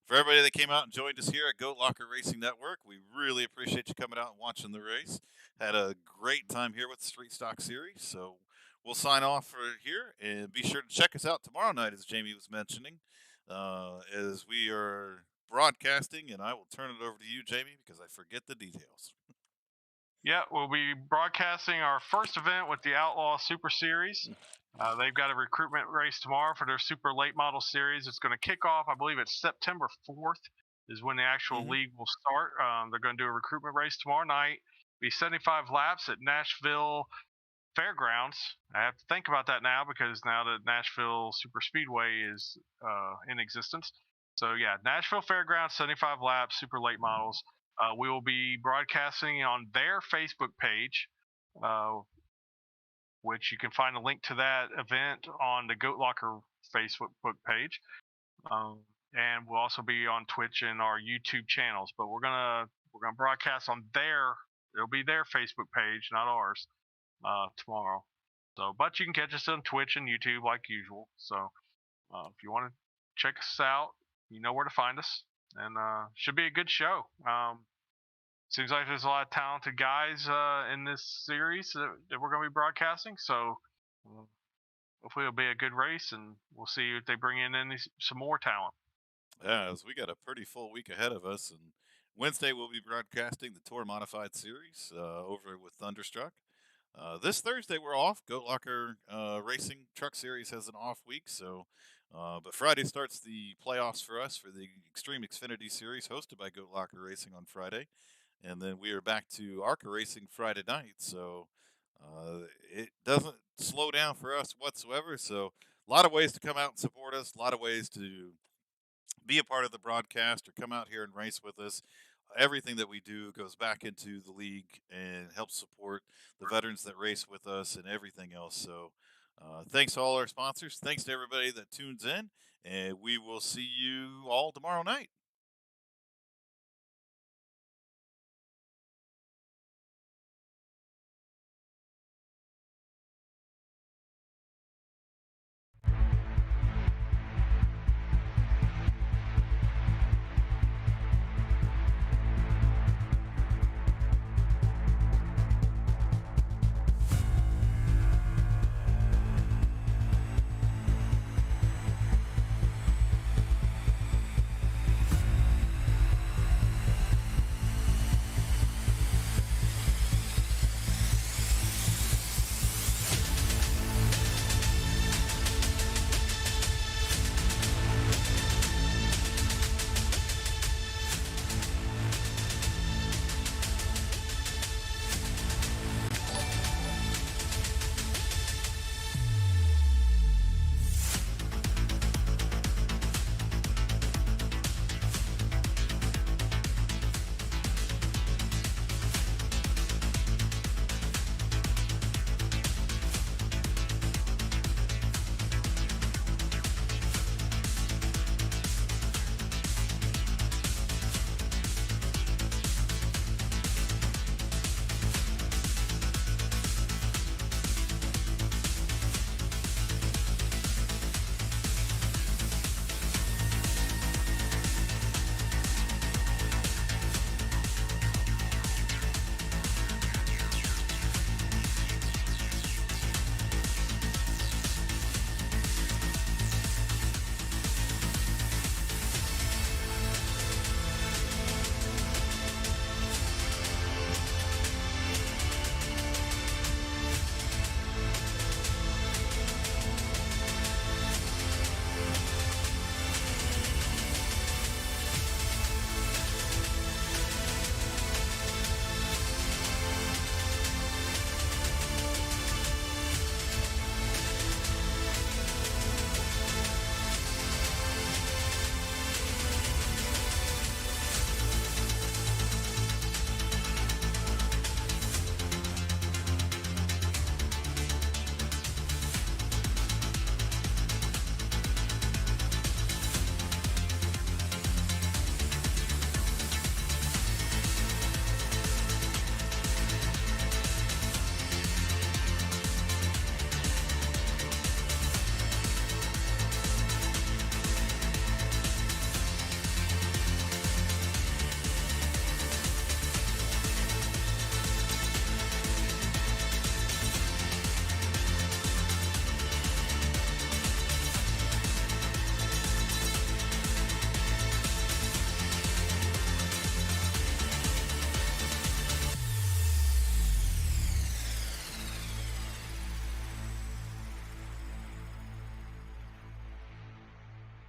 for everybody that came out and joined us here at Goat Locker Racing Network, we really appreciate you coming out and watching the race. Had a great time here with the Street Stock Series. So we'll sign off for here, and be sure to check us out tomorrow night, as Jamie was mentioning, as we are broadcasting, and I will turn it over to you, Jamie, because I forget the details.
Yeah, we'll be broadcasting our first event with the Outlaw Super Series. They've got a recruitment race tomorrow for their Super Late Model Series. It's going to kick off, I believe it's September 4th is when the actual league will start. They're going to do a recruitment race tomorrow night. Be 75 laps at Nashville Fairgrounds. I have to think about that now because now that Nashville Super Speedway is in existence. So yeah, Nashville Fairgrounds, 75 laps, super late models. We will be broadcasting on their Facebook page, uh, which you can find a link to that event on the Goat Locker Facebook page. Um, and we'll also be on Twitch and our YouTube channels. But we're gonna broadcast on their. It'll be their Facebook page, not ours, tomorrow. So, but you can catch us on Twitch and YouTube like usual. So, if you want to check us out, you know where to find us, and should be a good show. Seems like there's a lot of talented guys in this series that we're going to be broadcasting. So, uh, hopefully, it'll be a good race, and we'll see if they bring in some more talent.
Yeah, as we got a pretty full week ahead of us, and Wednesday we'll be broadcasting the Tour Modified Series over with Thunderstruck. This Thursday we're off. Goat Locker Racing Truck Series has an off week, so but Friday starts the playoffs for us for the Extreme Xfinity Series hosted by Goat Locker Racing on Friday, and then we are back to ARCA Racing Friday night. So it doesn't slow down for us whatsoever. So a lot of ways to come out and support us. A lot of ways to be a part of the broadcast or come out here and race with us. Everything that we do goes back into the league and helps support the veterans that race with us and everything else. So, thanks to all our sponsors. Thanks to everybody that tunes in, and we will see you all tomorrow night.